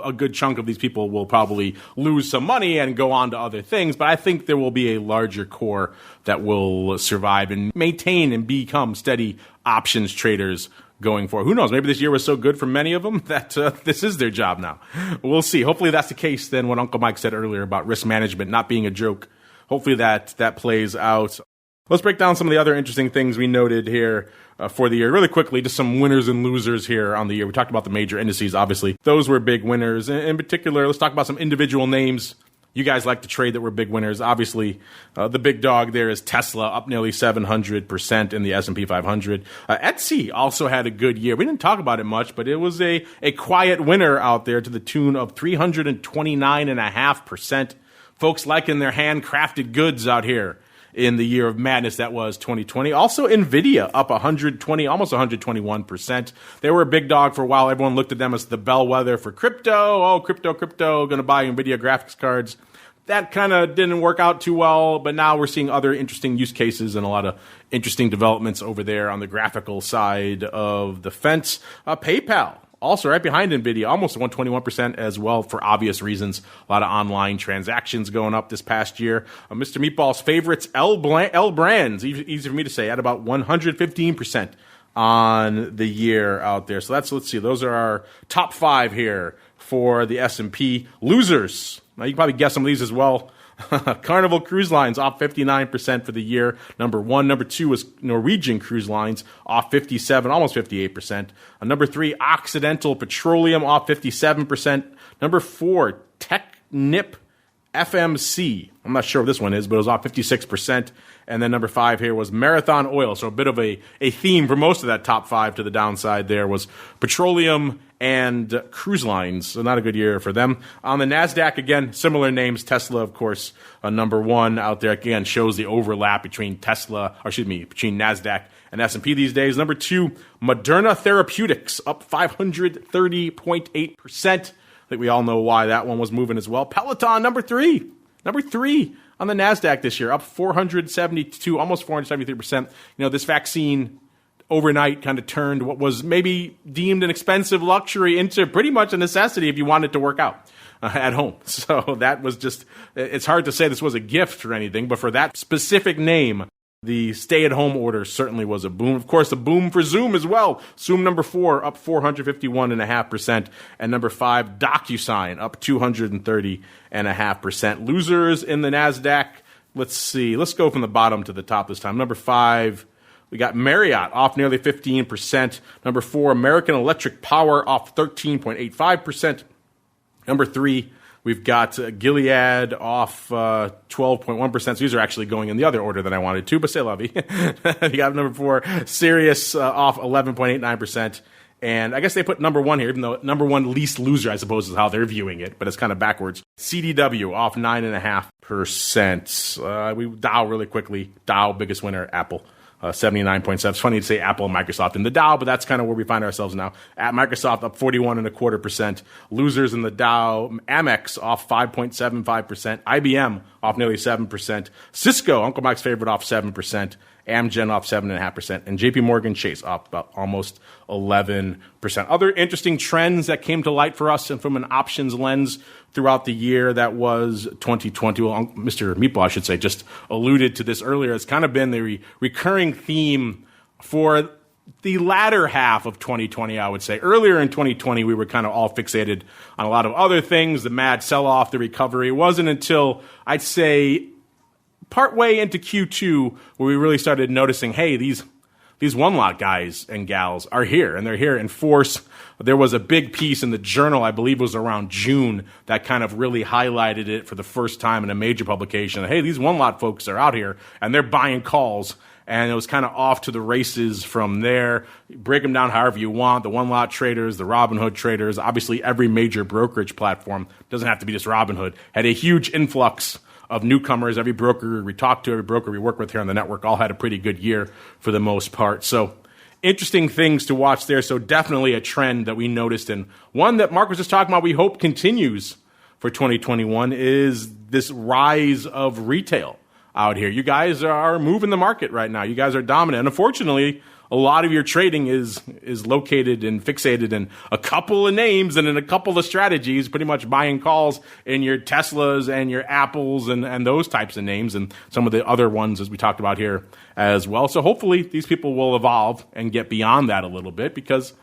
a good chunk of these people will probably lose some money and go on to other things, but I think there will be a larger core that will survive and maintain and become steady options traders going forward. Who knows? Maybe this year was so good for many of them that this is their job now. We'll see. Hopefully that's the case then what Uncle Mike said earlier about risk management not being a joke. Hopefully that plays out. Let's break down some of the other interesting things we noted here for the year. Really quickly, just some winners and losers here on the year. We talked about the major indices, obviously. Those were big winners. In particular, let's talk about some individual names you guys like to trade that were big winners. Obviously, the big dog there is Tesla, up nearly 700% in the S&P 500. Etsy also had a good year. We didn't talk about it much, but it was a quiet winner out there to the tune of 329.5%. Folks liking their handcrafted goods out here in the year of madness that was 2020. Also, NVIDIA up 120, almost 121%. They were a big dog for a while. Everyone looked at them as the bellwether for crypto. Oh, crypto, going to buy NVIDIA graphics cards. That kind of didn't work out too well, but now we're seeing other interesting use cases and a lot of interesting developments over there on the graphical side of the fence. PayPal, also right behind NVIDIA, almost 121% as well for obvious reasons. A lot of online transactions going up this past year. Mr. Meatball's favorites, L Brands, easy for me to say, at about 115% on the year out there. So let's see, those are our top 5 here for the S&P. Losers, now you can probably guess some of these as well. Carnival Cruise Lines off 59% for the year. Number 1. Number 2 was Norwegian Cruise Lines off 57, almost 58%. Number 3, Occidental Petroleum off 57%. Number 4, Technip FMC. I'm not sure what this one is, but it was off 56%. And then number 5 here was Marathon Oil. So a bit of a theme for most of that top 5 to the downside there was petroleum and cruise lines. So not a good year for them. On the NASDAQ, again, similar names. Tesla, of course, number 1 out there. Again, shows the overlap between between NASDAQ and S&P these days. Number 2, Moderna Therapeutics, up 530.8%. I think we all know why that one was moving as well. Peloton, number 3 on the NASDAQ this year, up 472, almost 473%. This vaccine overnight kind of turned what was maybe deemed an expensive luxury into pretty much a necessity if you wanted to work out at home. So that was just, it's hard to say this was a gift or anything, but for that specific name, the stay-at-home order certainly was a boom. Of course, a boom for Zoom as well. Zoom number 4, up 451.5%. And number 5, DocuSign, up 230.5%. Losers in the NASDAQ, let's see. Let's go from the bottom to the top this time. Number 5, we got Marriott, off nearly 15%. Number 4, American Electric Power, off 13.85%. Number 3, we've got Gilead off 12.1%. So these are actually going in the other order than I wanted to, but say lovey. You got number 4, Sirius off 11.89%. And I guess they put number 1 here, even though number 1 least loser, I suppose, is how they're viewing it, but it's kind of backwards. CDW off 9.5%. Dow really quickly. Dow, biggest winner, Apple. 79.7. It's funny to say Apple and Microsoft in the Dow, but that's kind of where we find ourselves now. At Microsoft up 41.25%. Losers in the Dow, Amex off 5.75%. IBM off nearly 7%. Cisco, Uncle Mike's favorite, off 7%. Amgen off 7.5%, and JP Morgan Chase up about almost 11%. Other interesting trends that came to light for us and from an options lens throughout the year that was 2020. Well, Mr. Meatball, I should say, just alluded to this earlier. It's kind of been the recurring theme for the latter half of 2020, I would say. Earlier in 2020, we were kind of all fixated on a lot of other things, the mad sell-off, the recovery. It wasn't until, I'd say, partway into Q2 where we really started noticing, hey, these one-lot guys and gals are here, and they're here in force. There was a big piece in the Journal, I believe it was around June, that kind of really highlighted it for the first time in a major publication. Hey, these one-lot folks are out here, and they're buying calls. and it was kind of off to the races from there. Break them down however you want. The one-lot traders, the Robinhood traders, obviously every major brokerage platform, doesn't have to be just Robinhood, had a huge influx of newcomers. Every broker we talked to, every broker we work with here on the network, all had a pretty good year for the most part. So interesting things to watch there. So definitely a trend that we noticed, and one that Mark was just talking about we hope continues for 2021 is this rise of retail out here. You guys are moving the market right now. You guys are dominant. And unfortunately, a lot of your trading is located and fixated in a couple of names and in a couple of strategies, pretty much buying calls in your Teslas and your Apples and those types of names and some of the other ones as we talked about here as well. So hopefully these people will evolve and get beyond that a little bit, because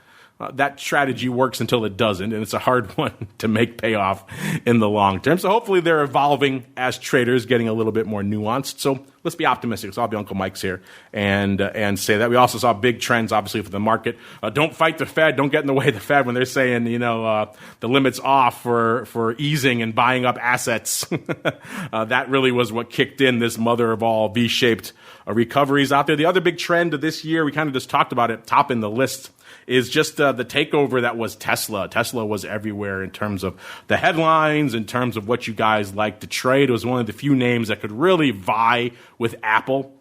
that strategy works until it doesn't, and it's a hard one to make payoff in the long term. So hopefully they're evolving as traders, getting a little bit more nuanced. So let's be optimistic. So I'll be Uncle Mike's here and say that. We also saw big trends, obviously, for the market. Don't fight the Fed. Don't get in the way of the Fed when they're saying, the limit's off for easing and buying up assets. That really was what kicked in this mother of all V-shaped recoveries out there. The other big trend of this year, we kind of just talked about it, top in the list, is just the takeover that was Tesla. Tesla was everywhere in terms of the headlines, in terms of what you guys like to trade. It was one of the few names that could really vie with Apple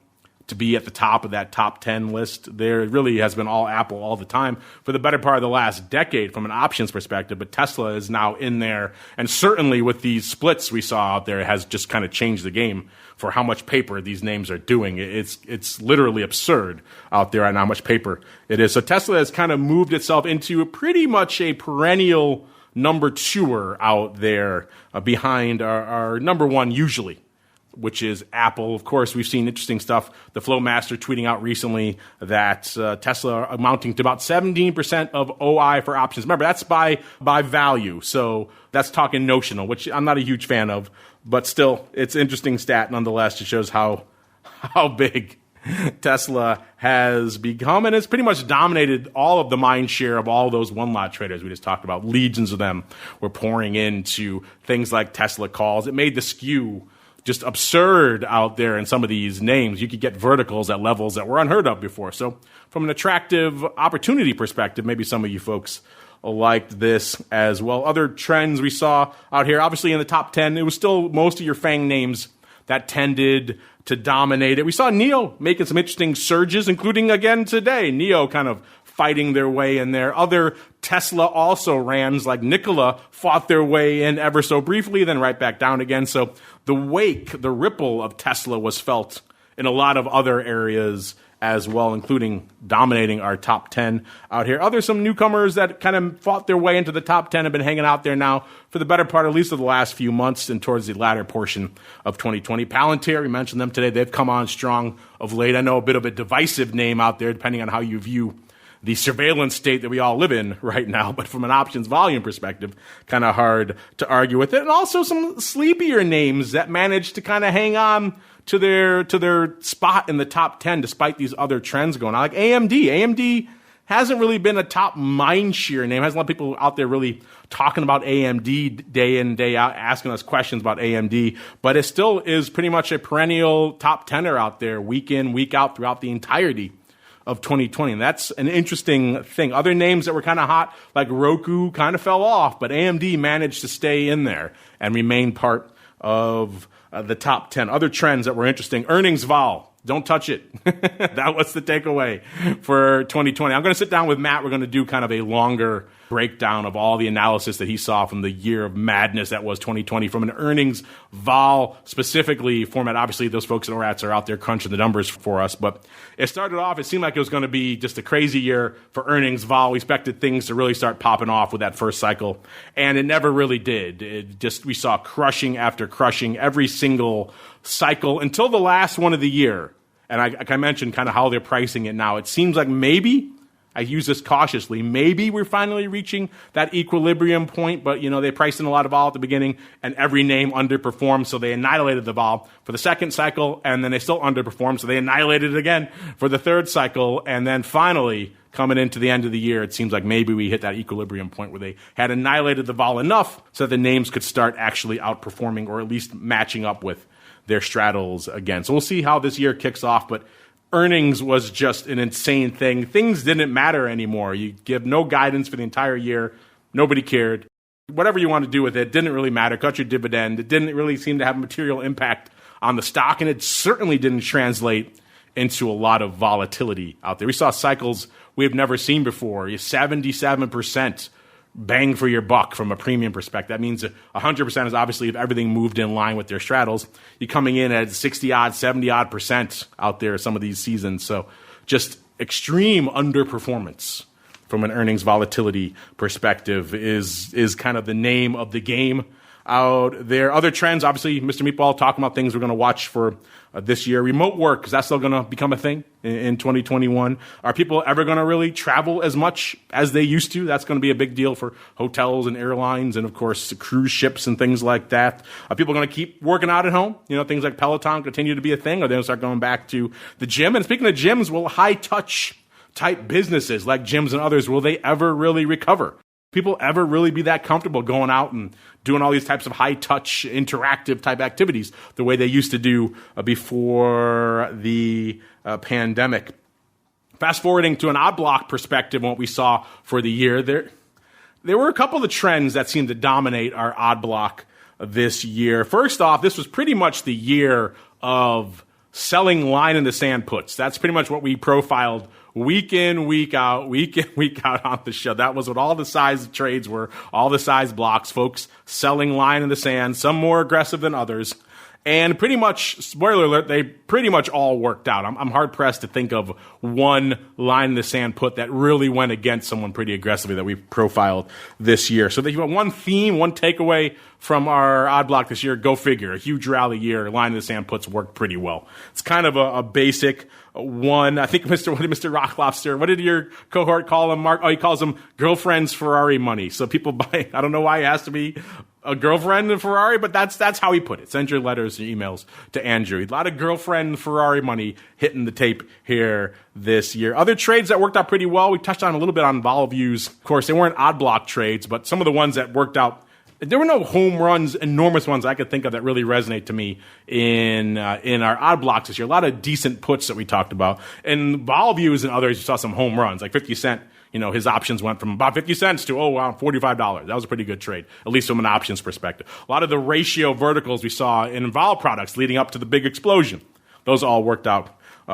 to be at the top of that top 10 list. There really has been all Apple all the time for the better part of the last decade from an options perspective, but Tesla is now in there. And certainly with these splits we saw out there, it has just kind of changed the game for how much paper these names are doing. It's literally absurd out there on how much paper it is. So Tesla has kind of moved itself into pretty much a perennial number twoer out there behind our number one usually, which is Apple. Of course, we've seen interesting stuff. The Flowmaster tweeting out recently that Tesla amounting to about 17% of OI for options. Remember, that's by value. So that's talking notional, which I'm not a huge fan of. But still, it's an interesting stat nonetheless. It shows how big Tesla has become, and has pretty much dominated all of the mind share of all those one-lot traders we just talked about. Legions of them were pouring into things like Tesla calls. It made the skew just absurd out there in some of these names. You could get verticals at levels that were unheard of before. So from an attractive opportunity perspective, maybe some of you folks liked this as well. Other trends we saw out here, obviously in the top 10, it was still most of your FANG names that tended to dominate it. We saw NEO making some interesting surges, including again today. NEO kind of fighting their way in there. Other Tesla also rans like Nikola fought their way in ever so briefly, then right back down again. So the wake, the ripple of Tesla was felt in a lot of other areas as well, including dominating our top 10 out here. Some newcomers that kind of fought their way into the top 10 have been hanging out there now for the better part, at least of the last few months and towards the latter portion of 2020. Palantir, we mentioned them today. They've come on strong of late. I know a bit of a divisive name out there, depending on how you view the surveillance state that we all live in right now, but from an options volume perspective, kind of hard to argue with it. And also some sleepier names that managed to kind of hang on to their spot in the top 10 despite these other trends going on. Like AMD. AMD hasn't really been a top mindshare name. Has a lot of people out there really talking about AMD day in, day out, asking us questions about AMD, but it still is pretty much a perennial top 10er out there week in, week out throughout the entirety of 2020. And that's an interesting thing. Other names that were kind of hot, like Roku, kind of fell off, but AMD managed to stay in there and remain part of the top 10. Other trends that were interesting. Earnings vol. Don't touch it. That was the takeaway for 2020. I'm going to sit down with Matt. We're going to do kind of a longer breakdown of all the analysis that he saw from the year of madness that was 2020 from an earnings vol specifically format. Obviously, those folks at ORATS are out there crunching the numbers for us. But it started off, it seemed like it was going to be just a crazy year for earnings vol. We expected things to really start popping off with that first cycle. And it never really did. We saw crushing after crushing every single cycle until the last one of the year. And I mentioned kind of how they're pricing it now. It seems like maybe, I use this cautiously, maybe we're finally reaching that equilibrium point, but they priced in a lot of vol at the beginning and every name underperformed, so they annihilated the vol for the second cycle, and then they still underperformed, so they annihilated it again for the third cycle, and then finally, coming into the end of the year, it seems like maybe we hit that equilibrium point where they had annihilated the vol enough so that the names could start actually outperforming or at least matching up with their straddles again. So we'll see how this year kicks off, but earnings was just an insane thing. Things didn't matter anymore. You give no guidance for the entire year. Nobody cared. Whatever you want to do with it didn't really matter. Cut your dividend. It didn't really seem to have a material impact on the stock, and it certainly didn't translate into a lot of volatility out there. We saw cycles we've never seen before. 77% bang for your buck from a premium perspective. That means 100% is obviously if everything moved in line with their straddles. You're coming in at 60-odd, 70-odd% out there some of these seasons. So just extreme underperformance from an earnings volatility perspective is kind of the name of the game out there. Other trends, obviously, Mr. Meatball talking about things we're going to watch for this year. Remote work, is that still going to become a thing in 2021? Are people ever going to really travel as much as they used to? That's going to be a big deal for hotels and airlines and, of course, cruise ships and things like that. Are people going to keep working out at home? Things like Peloton continue to be a thing, or they'll start going back to the gym? And speaking of gyms, will high-touch type businesses like gyms and others, will they ever really recover? People ever really be that comfortable going out and doing all these types of high-touch, interactive type activities the way they used to do before the pandemic? Fast forwarding to an odd block perspective, what we saw for the year, there were a couple of trends that seemed to dominate our odd block this year. First off, this was pretty much the year of selling line in the sand puts. That's pretty much what we profiled week in, week out on the show. That was what all the size trades were, all the size blocks, folks selling line in the sand, some more aggressive than others. And pretty much, spoiler alert, they pretty much all worked out. I'm hard-pressed to think of one line in the sand put that really went against someone pretty aggressively that we profiled this year. So you have one theme, one takeaway from our odd block this year, go figure. A huge rally year, line in the sand puts worked pretty well. It's kind of a basic one. I think Mr. Rock Lobster, what did your cohort call him, Mark? Oh, he calls them girlfriend's Ferrari money. So people buy, I don't know why it has to be a girlfriend in Ferrari, but that's how he put it. Send your letters and emails to Andrew. A lot of girlfriend Ferrari money hitting the tape here this year. Other trades that worked out pretty well, we touched on a little bit on vol views. Of course, they weren't odd block trades, but some of the ones that worked out, there were no home runs, enormous ones I could think of that really resonate to me in our odd blocks this year. A lot of decent puts that we talked about. And vol views and others, you saw some home runs, like 50 Cent. His options went from about 50 cents to, $45. That was a pretty good trade, at least from an options perspective. A lot of the ratio verticals we saw in vol products leading up to the big explosion, those all worked out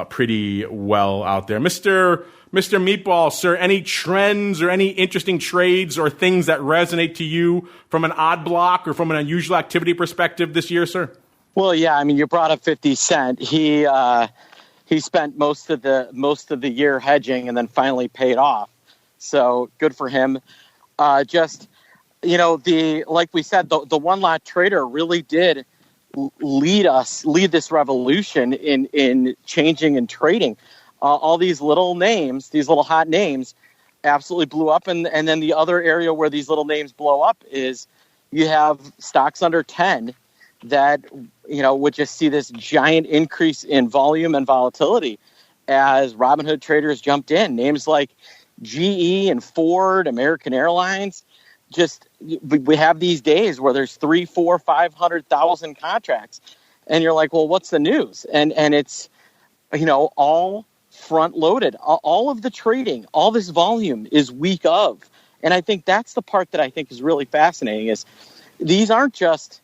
pretty well out there. Mr. Meatball, sir, any trends or any interesting trades or things that resonate to you from an odd block or from an unusual activity perspective this year, sir? Well, yeah, you brought up 50 Cent. He spent most of the year hedging and then finally paid off. So good for him. Like we said, the one lot trader really did lead this revolution in changing and trading. All these little names, these little hot names, absolutely blew up. And then the other area where these little names blow up is you have stocks under 10 that, would just see this giant increase in volume and volatility as Robinhood traders jumped in. Names like GE and Ford, American Airlines, we have these days where there's 300,000, 400,000, 500,000 contracts. And you're like, well, what's the news? And it's, all front loaded. All of the trading, all this volume is week of. And I think that's the part that I think is really fascinating is these aren't just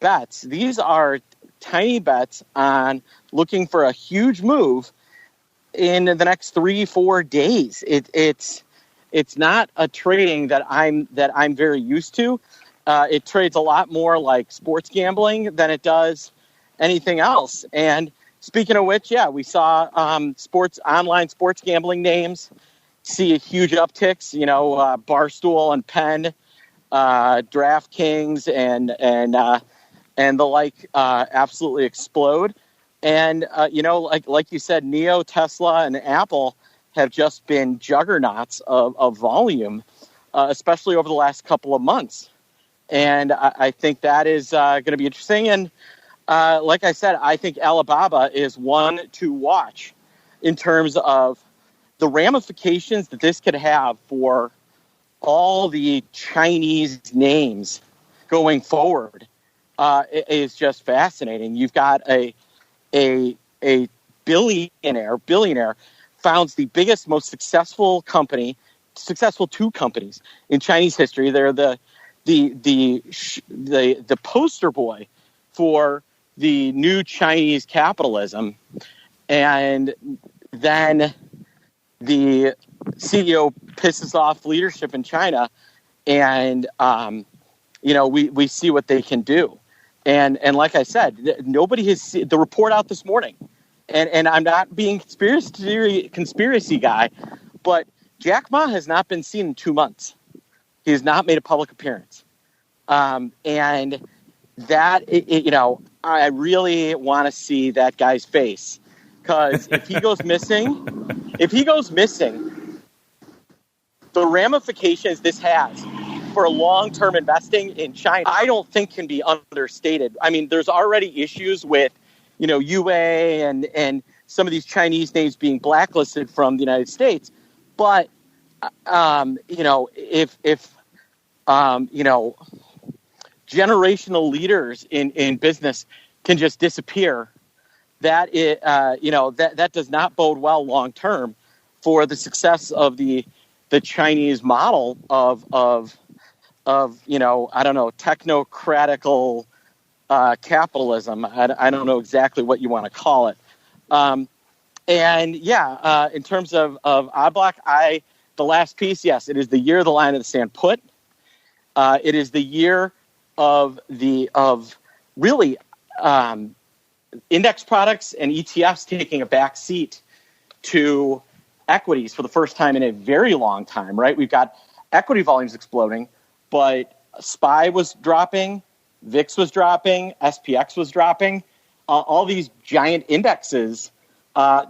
bets. These are tiny bets on looking for a huge move in the next 3-4 days. It's not a trading that I'm very used to. It trades a lot more like sports gambling than it does anything else. And speaking of which, yeah, we saw online sports gambling names see a huge upticks. Barstool and Penn, DraftKings, and the like absolutely explode. And, like you said, Neo, Tesla, and Apple have just been juggernauts of volume, especially over the last couple of months. And I think that is going to be interesting. And like I said, I think Alibaba is one to watch in terms of the ramifications that this could have for all the Chinese names going forward. It is just fascinating. You've got a billionaire, founds the biggest, most successful two companies in Chinese history. They're the poster boy for the new Chinese capitalism. And then the CEO pisses off leadership in China, and we see what they can do. And like I said, nobody has seen the report out this morning. And I'm not being conspiracy guy, but Jack Ma has not been seen in 2 months. He has not made a public appearance. And that, I really want to see that guy's face, because if he goes missing, the ramifications this has for long-term investing in China, I don't think can be understated. I mean, there's already issues with, UA and some of these Chinese names being blacklisted from the United States. But, if generational leaders in business can just disappear, that does not bode well long term for the success of the Chinese model of technocratical capitalism. I don't know exactly what you want to call it. In terms of odd block, the last piece, yes, it is the year of the line of the sand put. It is the year of index products and ETFs taking a back seat to equities for the first time in a very long time, right? We've got equity volumes exploding, but SPY was dropping, VIX was dropping, SPX was dropping. All these giant indexes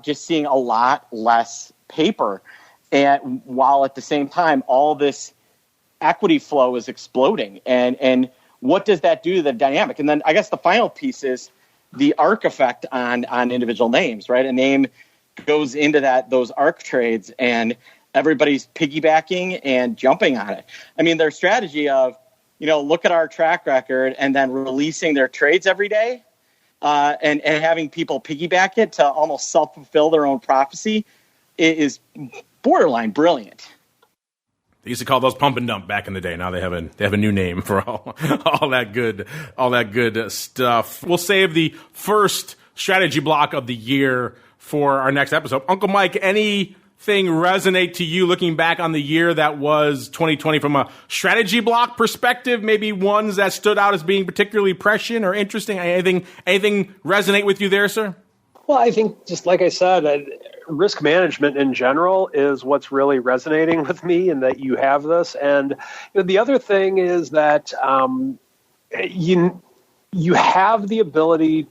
just seeing a lot less paper. And while at the same time, all this equity flow is exploding. And what does that do to the dynamic? And then I guess the final piece is the ARC effect on individual names, right? A name goes into those ARC trades and everybody's piggybacking and jumping on it. I mean, their strategy of, look at our track record and then releasing their trades every day and having people piggyback it to almost self-fulfill their own prophecy is borderline brilliant. They used to call those pump and dump back in the day. Now they have a new name for all that good stuff. We'll save the first strategy block of the year for our next episode. Uncle Mike, anything resonate to you looking back on the year that was 2020 from a strategy block perspective? Maybe ones that stood out as being particularly prescient or interesting? Anything resonate with you there, sir? Well, I think, just like I said, risk management in general is what's really resonating with me, and that you have this. And the other thing is that you have the ability.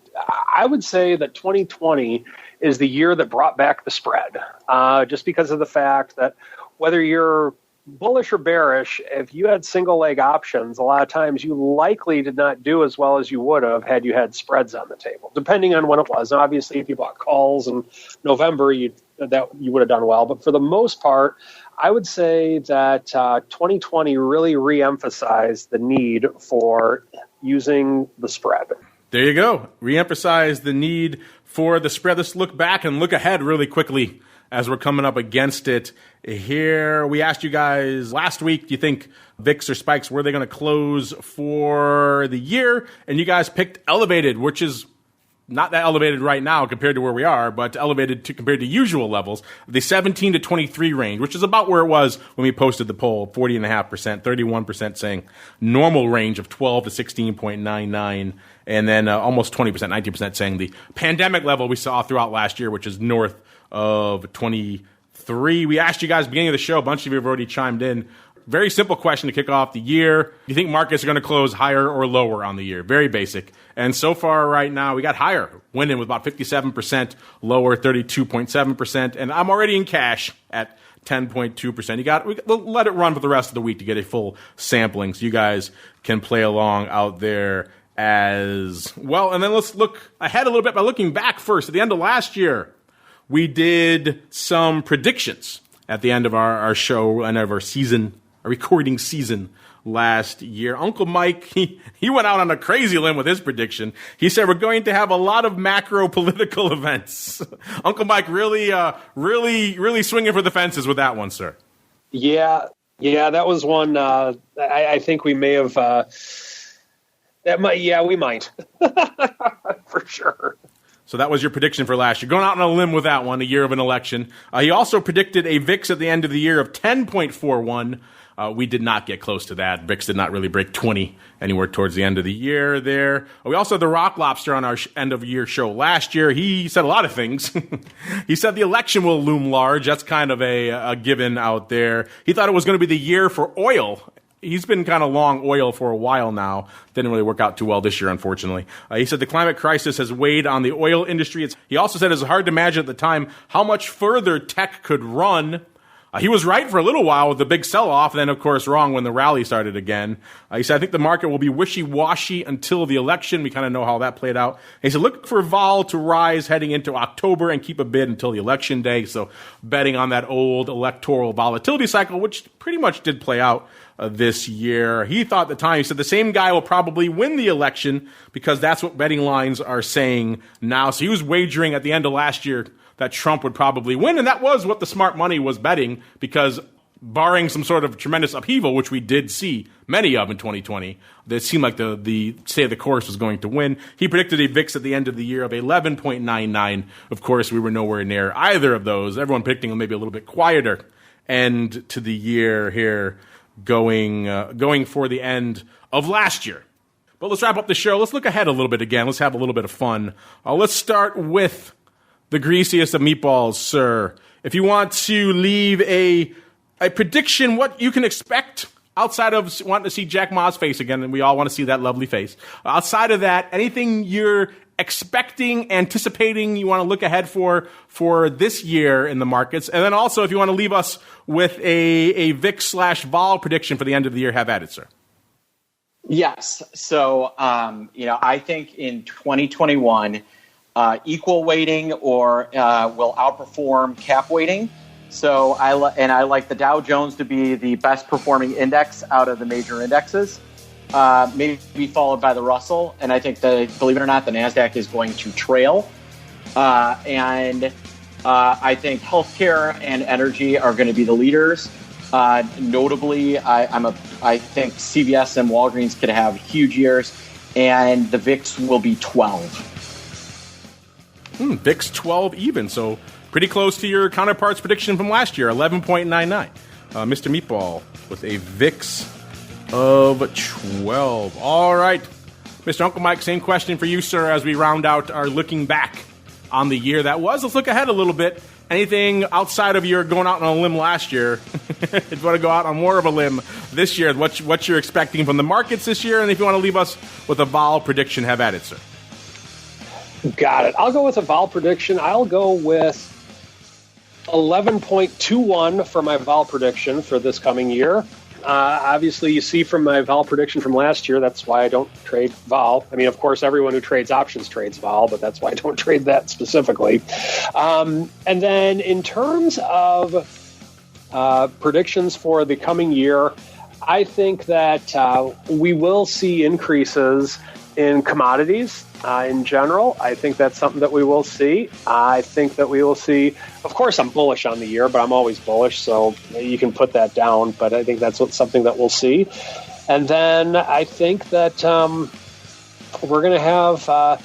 I would say that 2020 is the year that brought back the spread, just because of the fact that whether you're bullish or bearish, if you had single leg options, a lot of times you likely did not do as well as you would have had you had spreads on the table, depending on when it was. And obviously, if you bought calls in November, you would have done well. But for the most part, I would say that 2020 really reemphasized the need for using the spread. There you go. Reemphasize the need for the spread. Let's look back and look ahead really quickly as we're coming up against it here. We asked you guys last week, do you think VIX or spikes, where are they going to close for the year? And you guys picked elevated, which is not that elevated right now compared to where we are, but elevated compared to usual levels, the 17 to 23 range, which is about where it was when we posted the poll, 40.5%, 31% saying normal range of 12 to 16.99, and then almost 20%, 19% saying the pandemic level we saw throughout last year, which is north of 23. We asked you guys at the beginning of the show, a bunch of you have already chimed in. Very simple question to kick off the year. Do you think markets are going to close higher or lower on the year? Very basic. And so far right now, we got higher, winning with about 57%, lower 32.7%. And I'm already in cash at 10.2%. We'll let it run for the rest of the week to get a full sampling so you guys can play along out there as well. And then let's look ahead a little bit by looking back first. At the end of last year, we did some predictions at the end of our show and of our season, our recording season last year. Uncle Mike, he went out on a crazy limb with his prediction. He said we're going to have a lot of macro political events. Uncle Mike really swinging for the fences with that one, sir. Yeah, that was one. I think we may have. We might for sure. So that was your prediction for last year. Going out on a limb with that one, a year of an election. He also predicted a VIX at the end of the year of 10.41. We did not get close to that. VIX did not really break 20 anywhere towards the end of the year there. We also had the Rock Lobster on our end of year show last year. He said a lot of things. He said the election will loom large. That's kind of a given out there. He thought it was going to be the year for oil. He's been kind of long oil for a while now. Didn't really work out too well this year, unfortunately. He said the climate crisis has weighed on the oil industry. He also said it's hard to imagine at the time how much further tech could run. He was right for a little while with the big sell-off, then, of course, wrong when the rally started again. He said, I think the market will be wishy-washy until the election. We kind of know how that played out. He said, look for vol to rise heading into October and keep a bid until the election day. So betting on that old electoral volatility cycle, which pretty much did play out this year. He thought at the time, he said the same guy will probably win the election because that's what betting lines are saying now. So he was wagering at the end of last year that Trump would probably win, and that was what the smart money was betting, because barring some sort of tremendous upheaval, which we did see many of in 2020, it seemed like the state of the course was going to win. He predicted a VIX at the end of the year of 11.99. Of course, we were nowhere near either of those. Everyone predicting maybe a little bit quieter end to the year here, going for the end of last year. But let's wrap up the show. Let's look ahead a little bit again. Let's have a little bit of fun. Let's start with the greasiest of meatballs, sir. If you want to leave a prediction, what you can expect outside of wanting to see Jack Ma's face again, and we all want to see that lovely face. Outside of that, anything you're expecting, anticipating, you want to look ahead for this year in the markets. And then also, if you want to leave us with a VIX/vol prediction for the end of the year, have at it, sir. Yes. So, I think in 2021, equal weighting or will outperform cap weighting. So I like the Dow Jones to be the best performing index out of the major indexes, maybe followed by the Russell. And I think believe it or not, the NASDAQ is going to trail. And I think healthcare and energy are going to be the leaders. Notably, I think CVS and Walgreens could have huge years, and the VIX will be 12. VIX 12 even, so pretty close to your counterpart's prediction from last year, 11.99. Mr. Meatball with a VIX of 12. All right. Mr. Uncle Mike, same question for you, sir, as we round out our looking back on the year that was. Let's look ahead a little bit. Anything outside of your going out on a limb last year, if you want to go out on more of a limb this year, what you're expecting from the markets this year, and if you want to leave us with a vol prediction, have at it, sir. Got it. I'll go with a vol prediction. I'll go with 11.21 for my vol prediction for this coming year. Obviously, you see from my vol prediction from last year, that's why I don't trade vol. I mean, of course, everyone who trades options trades vol, but that's why I don't trade that specifically. And then in terms of predictions for the coming year, I think that we will see increases in commodities in general. I think that's something that we will see. I think that we will see, of course, I'm bullish on the year, but I'm always bullish, so you can put that down, but I think that's something that we'll see. And then I think that we're going to have, I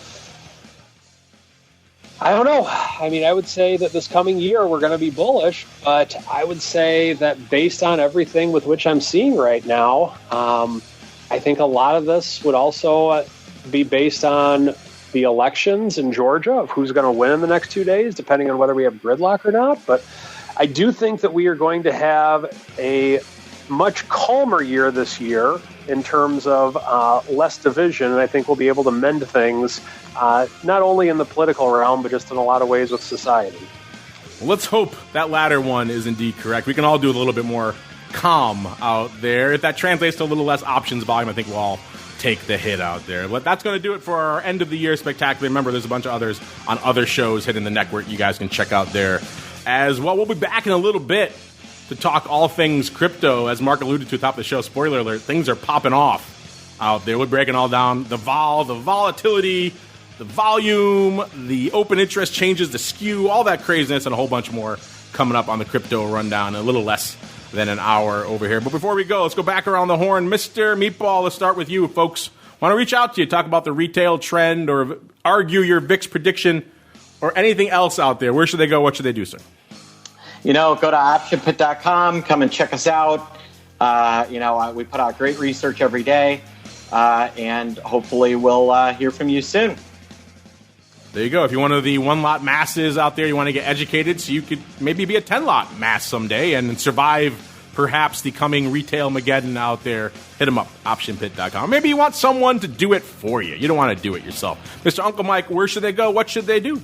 don't know. I mean, I would say that this coming year we're going to be bullish, but I would say that based on everything with which I'm seeing right now, I think a lot of this would also be based on the elections in Georgia of who's going to win in the next 2 days, depending on whether we have gridlock or not. But I do think that we are going to have a much calmer year this year in terms of less division. And I think we'll be able to mend things, not only in the political realm, but just in a lot of ways with society. Well, let's hope that latter one is indeed correct. We can all do a little bit more calm out there. If that translates to a little less options volume, I think we'll all take the hit out there. But that's going to do it for our end of the year spectacular. Remember, there's a bunch of others on other shows hitting the network you guys can check out there as well. We'll be back in a little bit to talk all things crypto. As Mark alluded to at the top of the show, spoiler alert, things are popping off out there. We're breaking all down the volatility, the volume, the open interest changes, the skew, all that craziness, and a whole bunch more coming up on the Crypto Rundown in a little less than an hour over here. But before we go, let's go back around the horn. Mr. Meatball, let's start with you, folks. Want to reach out to you, talk about the retail trend or argue your VIX prediction or anything else out there. Where should they go? What should they do, sir? Go to optionpit.com. Come and check us out. We put out great research every day, and hopefully we'll hear from you soon. There you go. If you're one of the one-lot masses out there, you want to get educated so you could maybe be a 10-lot mass someday and survive perhaps the coming retail Mageddon out there, hit them up, optionpit.com. Maybe you want someone to do it for you. You don't want to do it yourself. Mr. Uncle Mike, where should they go? What should they do?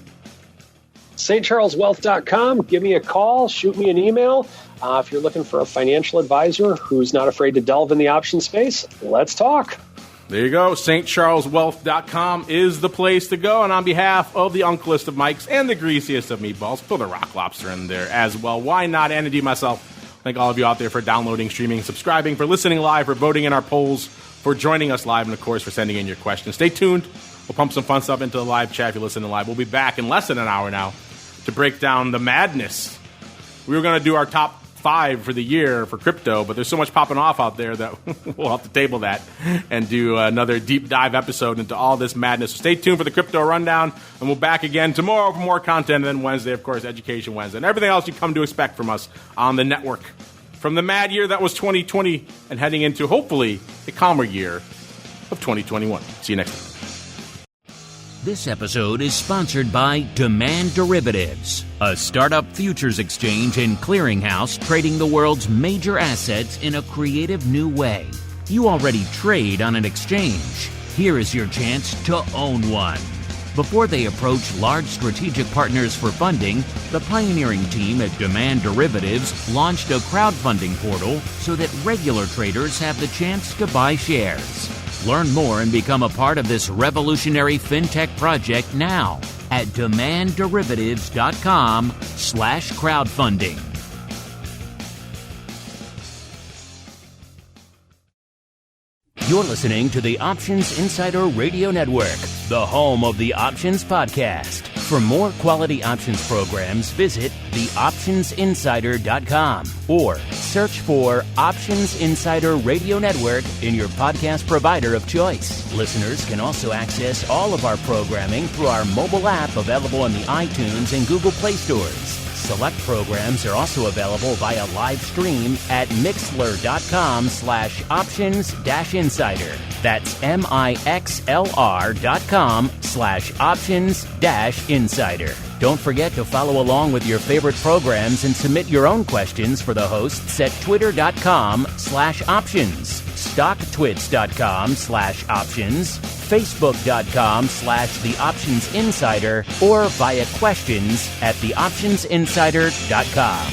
stcharleswealth.com. Give me a call. Shoot me an email. If you're looking for a financial advisor who's not afraid to delve in the option space, let's talk. There you go. stcharleswealth.com is the place to go. And on behalf of the unklest of Mikes and the greasiest of meatballs, throw the rock lobster in there as well. Why not? And indeed myself. Thank all of you out there for downloading, streaming, subscribing, for listening live, for voting in our polls, for joining us live, and, of course, for sending in your questions. Stay tuned. We'll pump some fun stuff into the live chat if you're listening live. We'll be back in less than an hour now to break down the madness. We were going to do our top 5 for the year for crypto, but there's so much popping off out there that we'll have to table that and do another deep dive episode into all this madness. So stay tuned for the Crypto Rundown, and we'll back again tomorrow for more content, and then Wednesday, of course, Education Wednesday, and everything else you come to expect from us on the network. From the mad year that was 2020 and heading into, hopefully, a calmer year of 2021. See you next time. This episode is sponsored by Demand Derivatives, a startup futures exchange and clearinghouse trading the world's major assets in a creative new way. You already trade on an exchange. Here is your chance to own one. Before they approach large strategic partners for funding, the pioneering team at Demand Derivatives launched a crowdfunding portal so that regular traders have the chance to buy shares. Learn more and become a part of this revolutionary fintech project now at demandderivatives.com/crowdfunding. You're listening to the Options Insider Radio Network, the home of the Options Podcast. For more quality options programs, visit theoptionsinsider.com or search for Options Insider Radio Network in your podcast provider of choice. Listeners can also access all of our programming through our mobile app available in the iTunes and Google Play stores. Select programs are also available via live stream at mixlr.com/options-insider. That's mixlr.com/options-insider. Don't forget to follow along with your favorite programs and submit your own questions for the hosts at twitter.com/options, stocktwits.com/options, facebook.com/theoptionsinsider, or via questions at theoptionsinsider.com.